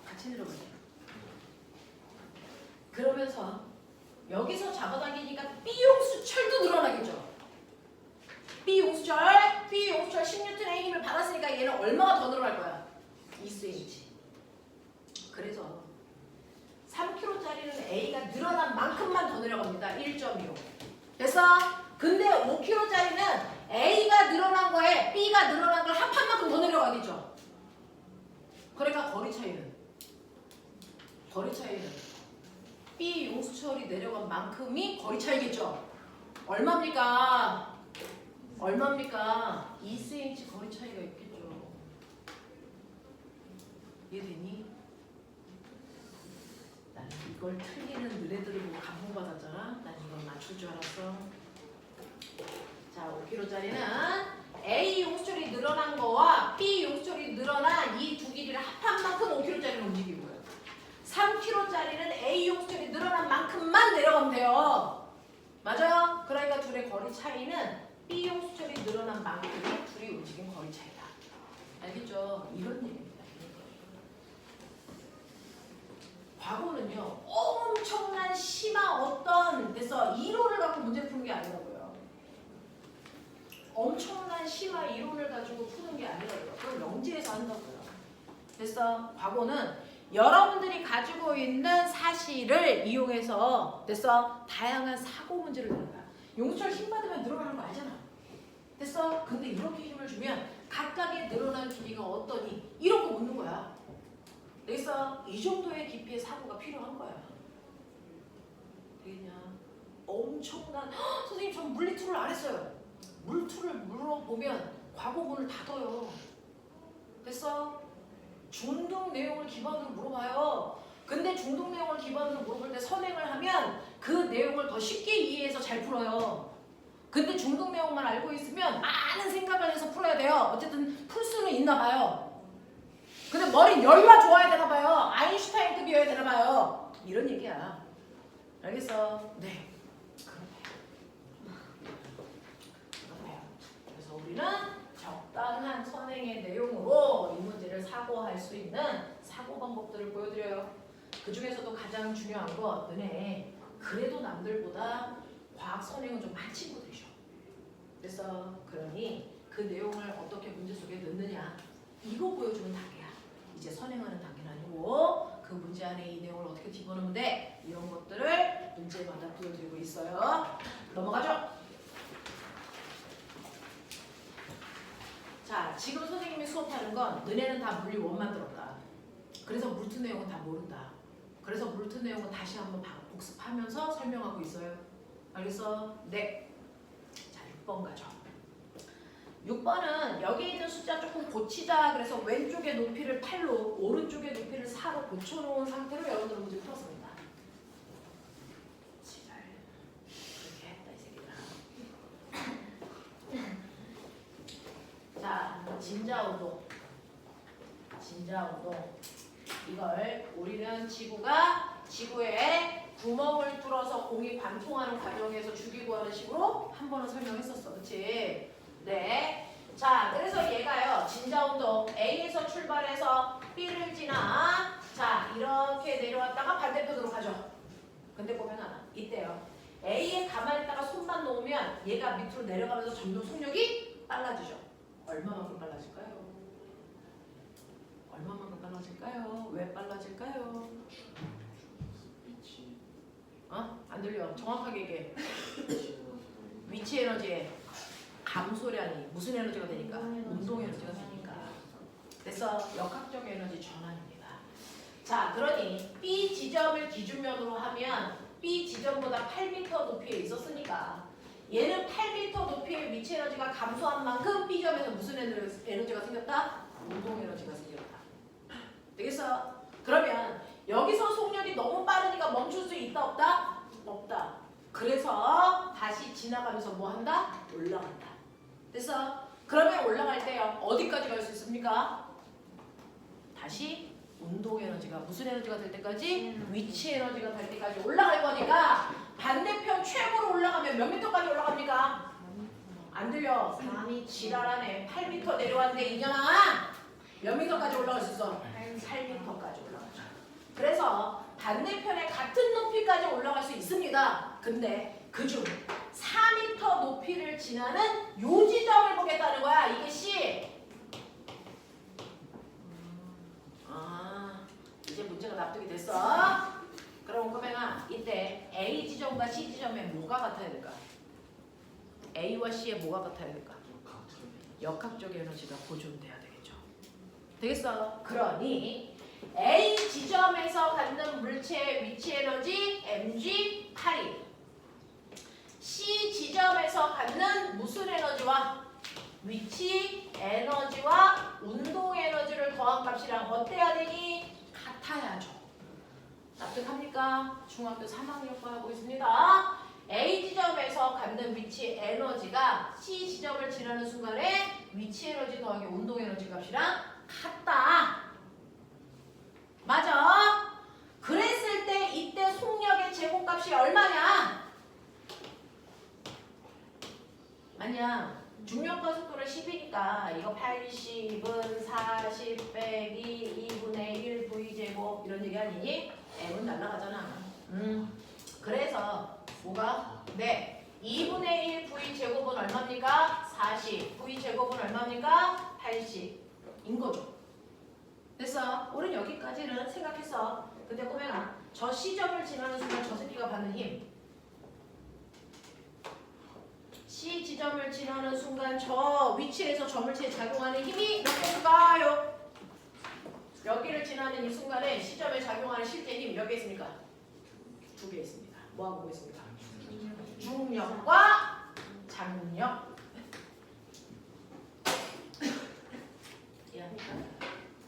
같이 내려가죠. 그러면서 여기서 잡아당기니까 B용수철도 늘어나겠죠. B용수철 10N의 힘을 받았으니까 얘는 얼마가 더 늘어날 거야? 2cm. 그래서 3kg짜리는 A가 늘어난 만큼만 더 내려갑니다. 1.25. 됐어? 근데 5kg짜리는 A가 늘어난 거에 B가 늘어난 걸 합한 만큼 더 내려가겠죠. 그러니까 거리 차이는 B 용수철이 내려간 만큼이 거리 차이겠죠. 얼마입니까? 2cm 거리 차이가 있겠죠. 이해되니? 난 이걸 틀리는 너네들을 보고 감동받았잖아. 난 이걸 맞출 줄 알았어. 자, 5kg짜리는 A 용수철이 늘어난 거와 B 용수철이 늘어난 이 두 길이를 합한 만큼 5kg짜리는 움직이고요. 3kg짜리는 A 용수철이 늘어난 만큼만 내려가면 돼요. 맞아요? 그러니까 둘의 거리 차이는 B 용수철이 늘어난 만큼이 둘이 움직인 거리 차이다. 알겠죠? 이런 얘기입니다. 과거는요, 엄청난 심한 어떤 데서 이론을 갖고 문제를 푸는 게 아니라고요. 엄청난 심화 이론을 가지고 푸는 게 아니라고요. 그걸 영지에서 한다고요. 됐어? 과거는 여러분들이 가지고 있는 사실을 이용해서 됐어? 다양한 사고 문제를 내는 거야. 용수철 힘 받으면 늘어나는 거 알잖아. 됐어? 근데 이렇게 힘을 주면 각각의 늘어난 길이가 어떠니? 이런 거 묻는 거야. 됐어? 이 정도의 깊이의 사고가 필요한 거야. 되겠냐? 엄청난 선생님 전 물리툴을 안 했어요. 물툴을 물어보면 과거문을 닫아요. 됐어? 중등 내용을 기반으로 물어봐요. 근데 중등 내용을 기반으로 물어볼 때 선행을 하면 그 내용을 더 쉽게 이해해서 잘 풀어요. 근데 중등 내용만 알고 있으면 많은 생각을 해서 풀어야 돼요. 어쨌든 풀 수는 있나 봐요. 근데 머리 열과 좋아야 되나 봐요. 아인슈타인급이어야 되나 봐요. 이런 얘기야. 알겠어? 네. 그래서 우리는 적당한 선행의 내용으로 이 문제를 사고할 수 있는 사고 방법들을 보여드려요. 그 중에서도 가장 중요한 거 너네 그래도 남들보다 과학 선행은 좀 한 친구들이죠. 그래서 그러니 그 내용을 어떻게 문제 속에 넣느냐 이거 보여주는 단계야. 이제 선행하는 단계는 아니고 그 문제 안에 이 내용을 어떻게 집어넣으면 돼 이런 것들을 문제마다 보여드리고 있어요. 넘어가죠. 자, 지금 선생님이 수업하는 건 너네는 다 물리 원만 들었다. 그래서 물투 내용은 다 모른다. 그래서 물투 내용은 다시 한번 복습하면서 설명하고 있어요. 알겠어? 네. 자, 6번 가죠. 6번은 여기 있는 숫자 조금 고치자. 그래서 왼쪽의 높이를 8로 오른쪽의 높이를 4로 고쳐놓은 상태로 여러분들 문제 풀었습니다. 지랄. 그렇게 했다 이 새끼들아. 자, 진자운동. 이걸 우리는 지구에 구멍을 뚫어서 공이 관통하는 과정에서 주기 구하는 식으로 한 번은 설명했었어. 그치? 네. 자, 그래서 얘가요. 진자운동 A에서 출발해서 B를 지나 자 이렇게 내려왔다가 반대편으로 가죠. 근데 보면 이때요. A에 가만히 있다가 손만 놓으면 얘가 밑으로 내려가면서 점점 속력이 빨라지죠. 얼마만큼 빨라질까요? 얼마만큼 빨라질까요? 왜 빨라질까요? 안 들려. 정확하게 얘기해. 위치 에너지의 감소량이 무슨 에너지가 되니까? 운동 에너지가 되니까. 그래서 역학적 에너지 전환입니다. 자, 그러니 B 지점을 기준면으로 하면 B 지점보다 8m 높이에 있었으니까 얘는 8m 높이의 위치 에너지가 감소한 만큼 B 점에서 무슨 에너지가 생겼다? 운동 에너지가 생겼다. 되겠어? 그러면 여기서 속력이 너무 빠르니까 멈출 수 있다 없다? 없다. 그래서 다시 지나가면서 뭐 한다? 올라간다. 됐어? 그러면 올라갈 때요. 어디까지 갈 수 있습니까? 다시 운동 에너지가 무슨 에너지가 될 때까지? 위치 에너지가 될 때까지 올라갈 거니까 반대편 최고로 올라가면 몇 미터까지 올라갑니까? 안 들려. 4m. 지랄하네. 8m 내려왔는데 이년아 몇 미터까지 올라갈 수 있어? 8m까지 올라가죠. 그래서 반대편에 같은 높이까지 올라갈 수 있습니다. 근데 그중 4m 높이를 지나는 요 지점을 보겠다는 거야. 이게 C. 이제 문제가 납득이 됐어. 그럼 꼬맹아 이때 A 지점과 C 지점에 뭐가 같아야 될까? A와 C에 뭐가 같아야 될까? 역학적 에너지가 보존돼야 되겠죠. 되겠어? 그러니 A 지점에서 갖는 물체의 위치 에너지 mg 8이 C 지점에서 갖는 무슨 에너지와 위치 에너지와 운동 에너지를 더한 값이랑 어때야 되니? 같아야죠. 납득합니까? 중학교 3학년과 하고 있습니다. A 지점에서 갖는 위치 에너지가 C 지점을 지나는 순간에 위치 에너지 더하기 운동 에너지 값이랑 같다. 맞아? 그랬을 때 이때 속력의 제곱값이 얼마냐? 맞냐? 중력과 속도를 10이니까 이거 80은 40 빼기 2분의 1 V제곱 이런 얘기 아니니? M은 날라가잖아. 그래서 뭐가? 네. 2분의 1 V제곱은 얼마입니까? 40. V제곱은 얼마입니까? 80인 거죠. 됐어? 우린 여기까지는 생각했어. 근데 꼬맹아 저 시점을 지나는 순간 저 새끼가 받는 힘 C 지점을 지나는 순간 저 위치에서 저 물체에 작용하는 힘이 몇 개일까요? 여기를 지나는 이 순간에 시점에 작용하는 실제 힘 몇 개 있습니까? 2개 있습니다. 뭐하고 보겠습니까? 중력과 장력. 이해합니까?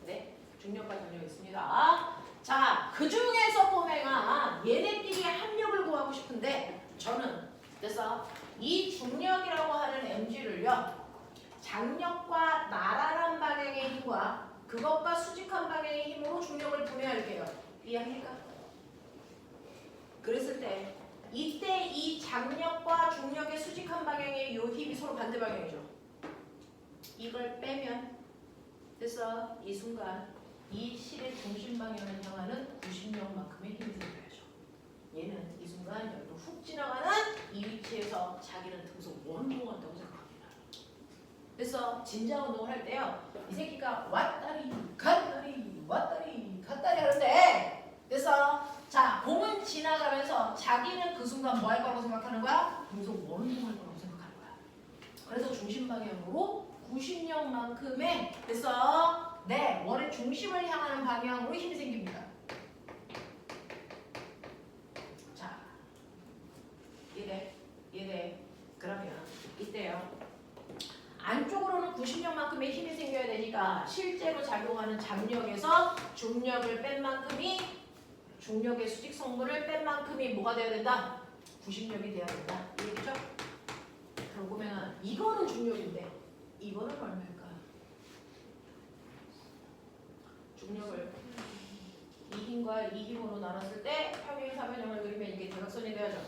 네, 중력과 장력이 있습니다. 자, 그 중에서 꼬맹아 얘네끼리 합력을 구하고 싶은데 저는 그래서 이 중력이라고 하는 mg를요 장력과 나란한 방향의 힘과 그것과 수직한 방향의 힘으로 중력을 분해할게요. 이해합니까? 그랬을 때 이때 이 장력과 중력의 수직한 방향의 이 힘이 서로 반대 방향이죠. 이걸 빼면 그래서 이 순간 이 실의 중심 방향을 향하는 90력만큼의 힘이 생겨야죠. 얘는 이 순간 여기로 훅 지나가는 이 위치에서 자기는 등속 원동한다고 생각합니다. 그래서 진자 운동을 할 때요. 이 새끼가 왔다리 갔다리 왔다리 갔다리 하는데 그래서 자 공은 지나가면서 자기는 그 순간 뭐 할 거라고 생각하는 거야? 등속 원동할 거라고 생각하는 거야. 그래서 중심 방향으로 90력만큼의 그래서 네 원의 중심을 향하는 방향으로 힘이 생깁니다. 자, 이래. 그러면 이때요. 안쪽으로는 90력만큼의 힘이 생겨야 되니까 실제로 작용하는 장력에서 중력을 뺀 만큼이 중력의 수직 성분을 뺀 만큼이 뭐가 돼야 된다? 90력이 돼야 된다. 이 얘기죠? 그럼 보면 이거는 중력인데 이거는 얼마일까? 중력을 이 힘과 이 힘으로 나눴을 때 평행 사변형을 그리면 이게 대각선이 돼야죠.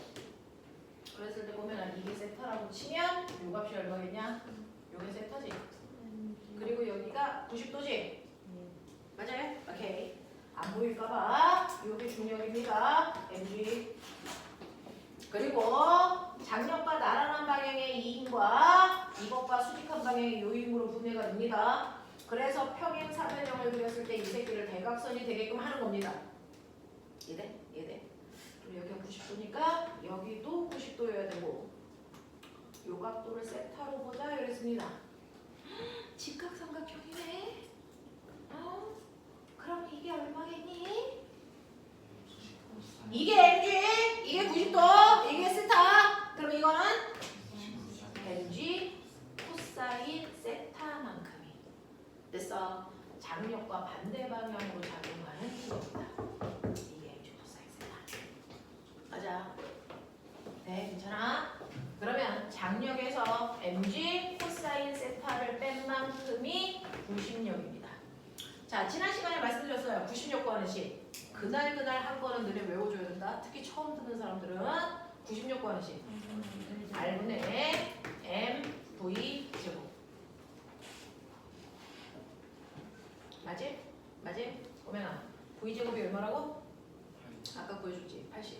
그랬을 때 보면 이게 세타라고 치면 요 값이 얼마겠냐? 요 6분의 세타지. 그리고 여기가 90도지. 맞아요? 오케이. 안 보일까봐 이게 중력입니다. mg. 그리고 장력과 나란한 방향의 이인과 이것과 수직한 방향의 요임으로 분해가 됩니다. 그래서 평행 사변형을 그렸을 때 이 새끼를 대각선이 되게끔 하는 겁니다. 이해돼? 이해돼? 그리고 여기가 90도니까 여기도 90도여야 되고 요 각도를 세타로 보자 이랬습니다. 직각삼각형이네. 그럼 이게 얼마겠니? 이게 mg, 이게 90도, 이게 세타. 그럼 이거는 mg 코사인 세타만큼이. 됐어. 장력과 반대 방향으로 작용하는 힘입니다. 이게 mg 코사인 세타. 맞아. 네, 괜찮아? 그러면 장력에서 mg 코사인 세타를 뺀 만큼이 구심력입니다. 자, 지난 시간에 말씀드렸어요. 구심력 구하는 식. 그날 한 거는 너네 외워줘야 된다. 특히 처음 듣는 사람들은 구심력 구하는 식. R분의 mv 제곱. 맞지? 맞지? 오면아, v 제곱이 얼마라고? 아까 보여줬지. 80.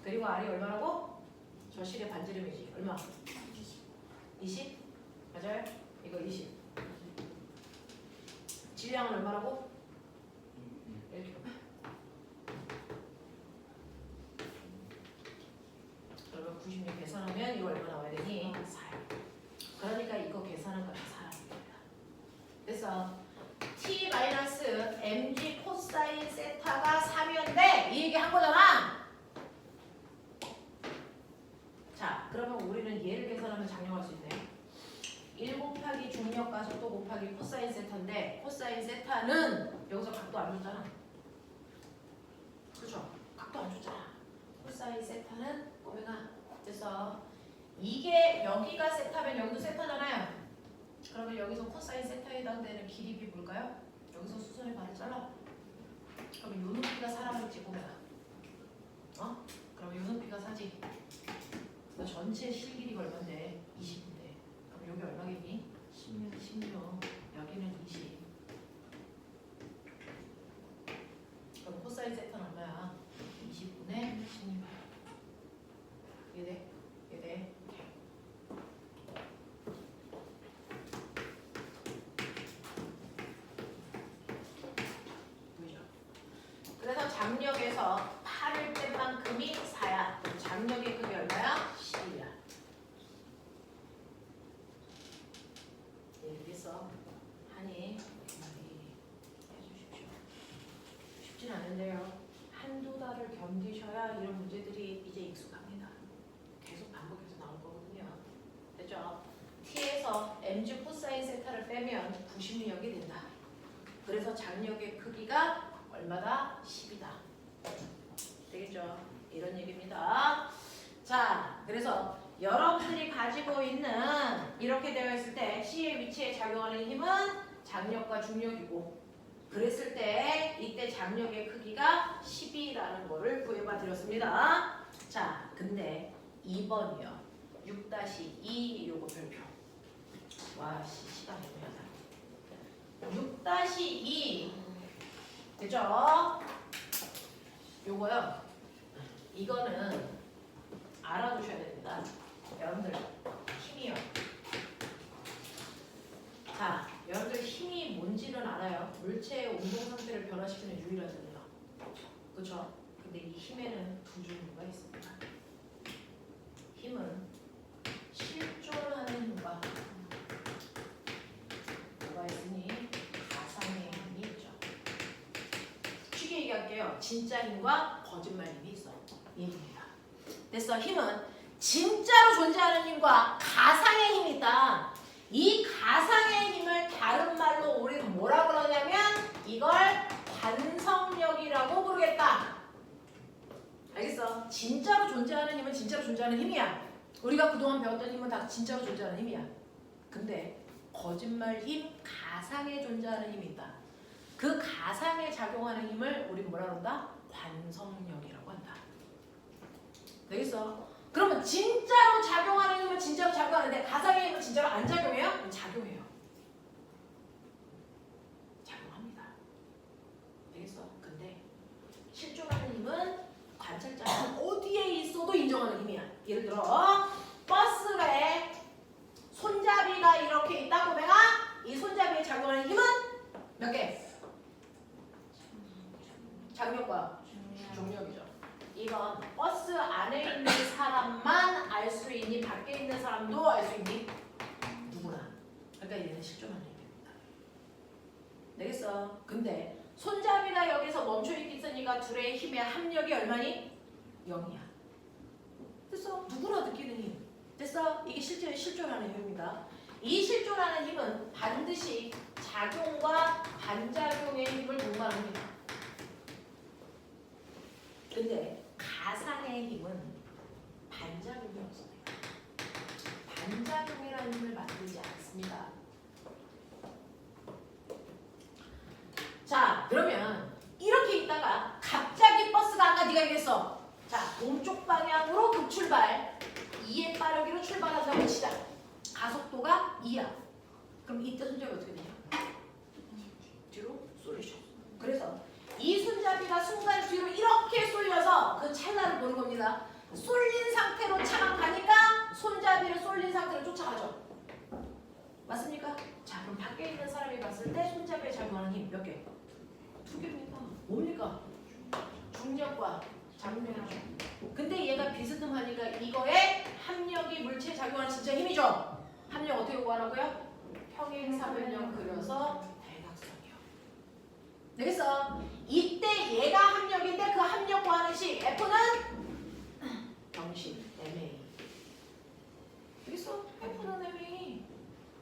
그리고 R이 얼마라고? 저 식의 반지름이지. 얼마? 20? 맞아요? 이거 20. 질량은 얼마라고? 1kg. 그러면 96 계산하면 이거 얼마 나와야 되니? 4. 그러니까 이거 계산한 거는 4입니다. 그래서 t-mg 코사인 세타가 3이었는데 이 얘기 한 거잖아. 자, 그러면 우리는 얘를 계산하면 장력할 수 있네. 1 곱하기 중력 가속도 곱하기 코사인 세타인데 코사인 세타는 여기서 각도 안 줬잖아. 그렇죠? 각도 안 줬잖아. 코사인 세타는 꼬맹아. 그래서 이게 여기가 세타면 여기도 세타잖아요. 그러면 여기서 코사인 세타에 해당되는 길이비 뭘까요? 여기서 수선의 반을 잘라. 그러면 요 높이가 사라졌지 꼬맹아. 그러면 요 높이가 사지. 그래서 전체 실길이가 얼마인데? 20인데. 그럼 여기 얼마겠니? 16. 여기는 20. 그럼 코사인 세타는 얼마야? 20분의 16. 이해돼? 이해돼? 보이죠? 그래서 장력에서 8을 뺀 만큼이 4야. 그럼 장력의 급이 얼마야? 10이야. 여기서 하니 해주십시오. 쉽진 않은데요. 한두 달을 견디셔야 이런 문제들이 이제 익숙합니다. 계속 반복해서 나올 거거든요. 됐죠? t에서 mg 코사인 세타를 빼면 구심력이 된다. 그래서 장력의 크기가 얼마다? 10이다. 되겠죠? 이런 얘기입니다. 자, 그래서 여러분들이 가지고 있는 이렇게 되어 있을 때 C의 위치에 작용하는 힘은 장력과 중력이고 그랬을 때 이때 장력의 크기가 10이라는 거를 구해봐 드렸습니다. 자, 근데 2번이요. 6-2 요거 별표. 와, 시간 애매하다. 6-2 되죠? 요거요. 이거는 알아두셔야 됩니다. 여러분들 힘이요. 자, 여러분들 힘이 뭔지는 알아요. 물체의 운동 상태를 변화시키는 유일한 자리요. 그렇죠? 근데 이 힘에는 두 종류가 있습니다. 힘은 실존하는 힘과 뭐가 있으니 가상의 힘이 있죠. 쉽게 얘기할게요. 진짜 힘과 거짓말 힘이 있어. 이 얘기입니다. 됐어. 힘은 진짜로 존재하는 힘과 가상의 힘이 있다. 이 가상의 힘을 다른 말로 우리는 뭐라고 그러냐면 이걸 관성력이라고 부르겠다. 알겠어? 진짜로 존재하는 힘은 진짜로 존재하는 힘이야. 우리가 그동안 배웠던 힘은 다 진짜로 존재하는 힘이야. 근데 거짓말 힘, 가상에 존재하는 힘이 있다. 그 가상에 작용하는 힘을 우리는 뭐라 그런다? 관성력이라고 한다. 되겠어? 그러면 진짜로 작용하는 힘은 진짜로 작용하는데 가상의 힘은 진짜로 안 작용해요? 작용해요. 작용합니다. 되겠어? 근데 실존하는 힘은 관찰자가 어디에 있어도 인정하는 힘이야. 예를 들어 버스에 손잡이가 이렇게 있다 보면 이 손잡이에 작용하는 힘은 몇 개? 장력과 중력이죠. 이건 버스 안에 있는 사람만 알 수 있니? 밖에 있는 사람도 알 수 있니? 누구나. 그러니까 얘는 실존하는 힘입니다. 되겠어? 근데 손잡이가 여기서 멈춰있으니까 둘의 힘의 합력이 얼마니? 0이야. 됐어? 누구나 느끼는 힘. 됐어? 이게 실제 실존하는 힘입니다. 이 실존하는 힘은 반드시 작용과 반작용의 힘을 동반합니다. 근데 가상의 힘은 반작용이 없습니다. 반작용이라는 힘을 만들지 않습니다. 자, 그러면 이렇게 있다가 갑자기 버스가 아까 네가 얘기했어. 자, 동쪽 방향으로 급출발 2의 빠르기로 출발한다고 치자. 가속도가 2야. 그럼 이때 손잡이 어떻게 되냐? 뒤로 쏠리죠. 그래서 이 손잡이가 순간 뒤로 이렇게 쏠려서 그 찰나를 보는 겁니다. 쏠린 상태로 차가 가니까 손잡이를 쏠린 상태로 쫓아가죠. 맞습니까? 자, 그럼 밖에 있는 사람이 봤을 때 손잡이에 작용하는 힘 몇 개? 2개입니다. 뭡니까? 중력과 장력이죠. 근데 얘가 비스듬하니까 이거에 합력이 물체에 작용하는 진짜 힘이죠. 합력 어떻게 구하라고요? 평행사변형 그려서 대각선이요. 되겠어? 이때 얘가 합력인데 그 합력 구하는 식 F는 정식 MA. 되겠어? F는 MA.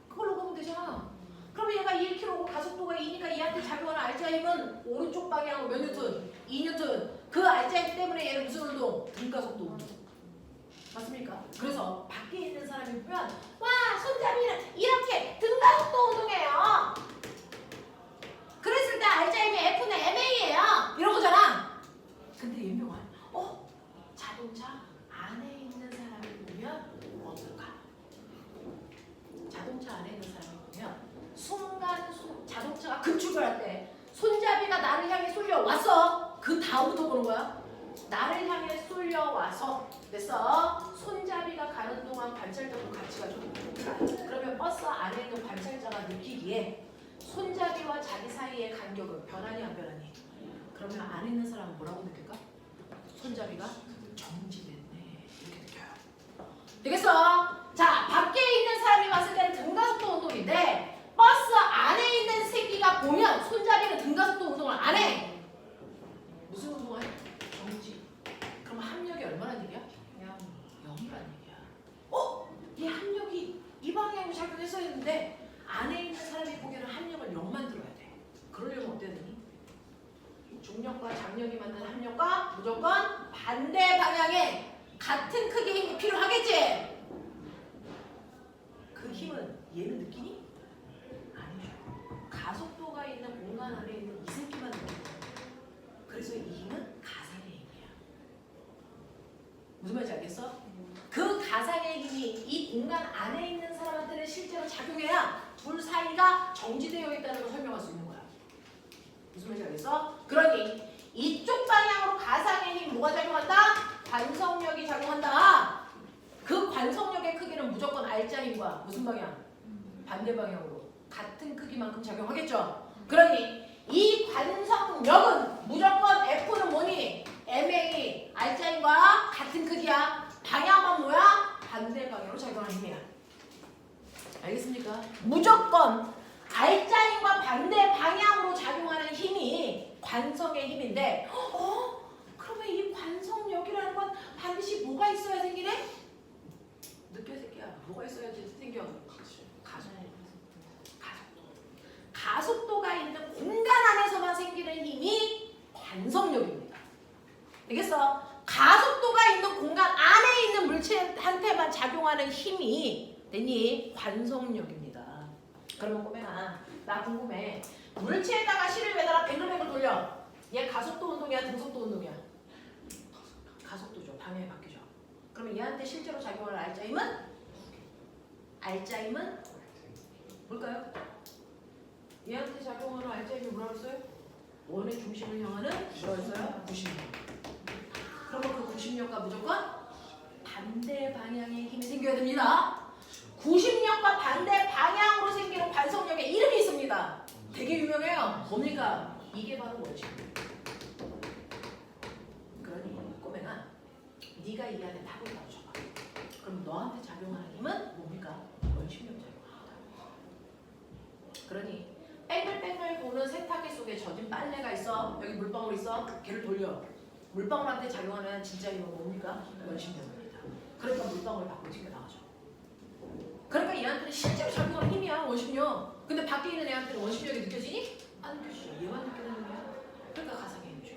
그걸로 보면 되잖아. 그럼 얘가 1km고 가속도가 2니까 얘한테 작용하는 알짜 힘은 오른쪽 방향으로 몇 뉴턴? 2뉴턴. 그 알짜 힘 때문에 얘는 무슨 운동? 등가속도 운동. 맞습니까? 그래서 밖에 있는 사람이 보면 와 손잡이는 이렇게 등가속도 운동이에요. 그랬을 때 알짜 힘이 F는 MA예요. 이런 거잖아. 근데 얘명아 자동차 안에 있는 사람을 보면 어떨까? 자동차 안에 있는 사람을 보면 순간 자동차가 급출발할 때 손잡이가 나를 향해 쏠려왔어. 그 다음부터 보는 거야. 나를 향해 쏠려와서 됐어. 손잡이가 가는 동안 관찰자도 같이 가죠. 그러면 버스 안에 있는 관찰자가 느끼기에 손잡이와 자기 사이의 간격은 변하니 안 변하니? 그러면 안에 있는 사람은 뭐라고 느낄까? 손잡이가 정지됐네 이렇게 느껴요. 되겠어? 자, 밖에 있는 사람이 봤을 때는 등가속도 운동인데 버스 안에 있는 새끼가 보면 손잡이는 등가속도 운동을 안 해. 무슨 운동을 해? 정지. 그럼 합력이 얼마나 얘기야? 0이란 얘기야. 얘 합력이 이 방향으로 작용했어야 했는데 안에 있는 사람이 보기에는 합력을 0 만들어야 돼. 그러려면 어때야 되니? 중력과 장력이 만든 합력과 무조건 반대 방향에 같은 크기의 힘이 필요하겠지? 그 힘은 얘는 느끼니? 아니죠. 가속도가 있는 공간 안에 있는 이 새끼만 느끼는 거야. 그래서 이 힘은 가상의 힘이야. 무슨 말인지 알겠어? 그 가상의 힘이 이 공간 안에 있는 사람한테는 실제로 작용해야 둘 사이가 정지되어 있다는 걸 설명할 수 있는 거야. 무슨 말인지 알겠어? 그러니 이쪽 방향으로 가상의 힘 뭐가 작용한다? 관성력이 작용한다. 그 관성력의 크기는 무조건 알짜 힘과 무슨 방향? 반대 방향으로 같은 크기만큼 작용하겠죠. 그러니 이 관성력은 무조건 F는 뭐니? MA 알짜 힘과 같은 크기야. 방향은 뭐야? 반대 방향으로 작용하는 힘이야. 알겠습니까? 무조건 알짜 힘과 반대 방향으로 작용하는 힘이 관성의 힘인데 그러면 이 관성력이라는 건 반드시 뭐가 있어야 생기네? 느껴 새끼야. 뭐가 있어야지 생겨? 가속도가 있는 공간 안에서만 생기는 힘이 관성력입니다. 알겠어? 가속도가 있는 공간 안에 있는 물체한테만 작용하는 힘이 되니 관성력입니다. 그러면 꼬맹아, 나 궁금해. 물체에다가 실을 매달아 뱅글뱅글 돌려. 얘 가속도 운동이야, 등속도 운동이야? 가속도죠. 방향이 바뀌죠. 그러면 얘한테 실제로 작용할 알짜임은? 알짜임은 뭘까요? 얘한테 작용하는 알짜임이 뭐라고 했어요? 원의 중심을 향하는 뭐라고 했어요? 90력. 그러면 그 90력과 무조건 반대 방향의 힘이 생겨야 됩니다. 90력과 반대 방향으로 생기는 관성력의 이름이 있습니다. 되게 유명해요. 뭡니까? 이게 바로 원심력. 그러니 꼬맹아, 네가 이 안에 탑을 넣어줘봐. 그럼 너한테 작용하는 힘은 뭡니까? 원심력 작용합니다. 그러니 뺑글뺑글 도는 세탁기 속에 젖은 빨래가 있어. 여기 물방울 있어. 걔를 돌려. 물방울한테 작용하는 진짜 힘은 뭡니까? 원심력입니다. 그러니까 물방울 밖으로 튕겨나가죠. 그러니까 얘한테는 실제로 작용하는 힘이야, 원심력. 근데 밖에 있는 애한테는 원심력이 느껴지니? 안 느껴지죠. 얘만 느끼는 힘이야. 그러니까 가상의 힘이죠.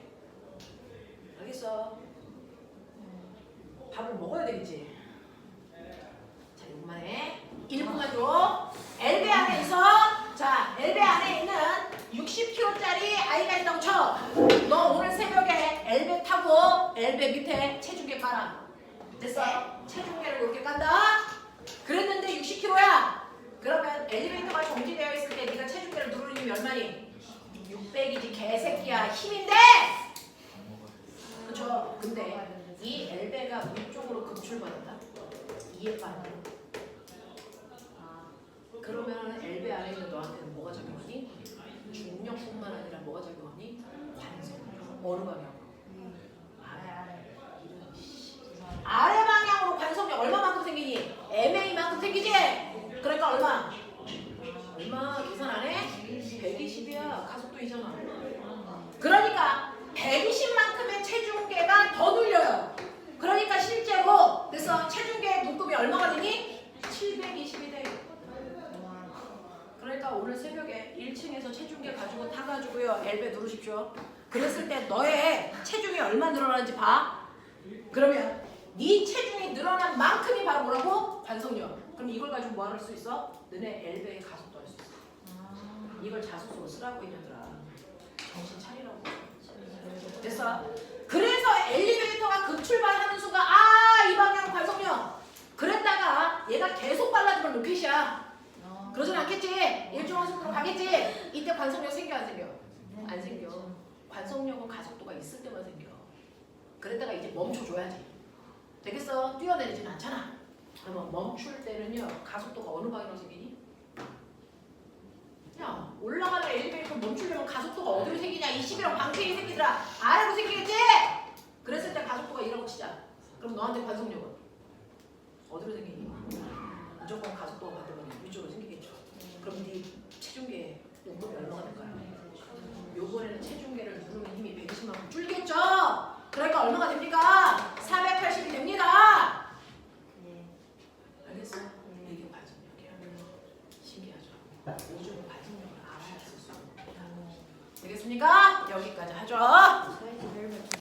알겠어? 밥을 먹어야 되겠지. 자, 이번에 1분만 줘. 엘베 안에 있어. 자, 엘베 안에 있는 60kg짜리 아이가 있다고 쳐. 너 오늘 새벽에 엘베 타고 엘베 밑에 체중계 깔아. 됐어? 체중계를 이렇게 깐다. 그랬는데 60kg야. 그러면 엘리베이터가 정지되어 있을 때 네가 체중계를 누르는 힘이 얼마니? 600이지 개새끼야. 힘인데. 그렇죠? 근데 이 엘베가 위쪽으로 급출받는다. 이에 빠져. 그러면 엘베 안에 있는 너한테는 뭐가 작용하니? 중력뿐만 아니라 뭐가 작용하니? 관성력. 어느 방향? 아래 방향으로 관성력 얼마만큼 생기니? MA만큼 생기지? 그러니까 얼마? 얼마 계산 안 해? 120이야. 가속도 이잖아. 그러니까 120만큼의 체중계가 더 눌려요. 그러니까 실제로 그래서 체중계 문급이 얼마가 되니? 720이 돼. 그러니까 오늘 새벽에 1층에서 체중계 가지고 타가지고요. 엘베 누르십시오. 그랬을 때 너의 체중이 얼마 늘어나는지 봐. 그러면 네 체중이 늘어난 만큼이 바로 뭐라고? 관성력. 그럼 이걸 가지고 뭐 할 수 있어? 너네 엘베의 가속도 할 수 있어. 이걸 자소서로 쓰라고 이년들아. 정신 차리라고. 됐어? 그래서 엘리베이터가 급출발하는 순간 이 방향 관성력. 그랬다가 얘가 계속 빨라지면 로켓이야. 그러진 않겠지? 일정한 속도로 가겠지? 이때 관성력 생겨 안 생겨? 안 생겨. 관성력은 가속도가 있을 때만 생겨. 그랬다가 이제 멈춰줘야지. 되겠어? 뛰어내리진 않잖아. 그러면 멈출 때는요. 가속도가 어느 방향으로 생기니? 야, 올라가는 엘리베이터 멈추려면 가속도가 어디로 생기냐? 21억 방패이 생기더라. 아래로 생기겠지? 그랬을 때 가속도가 2라고 치자. 그럼 너한테 관성력은 어디로 생기니? 무조건 가속도가 받으면 위쪽으로 생기겠죠. 그럼 네 체중계 용도가 얼마가 될까요? 요번에는 체중계를 누르면 힘이 120만큼 줄겠죠? 그러니까 얼마가 됩니까? 480이 됩니다. 알겠어요? 이게 관성력이야. 신기하죠? 요즘은 관성력을 알아야 쓸 수 있습니다. 되겠습니까? 여기까지 하죠.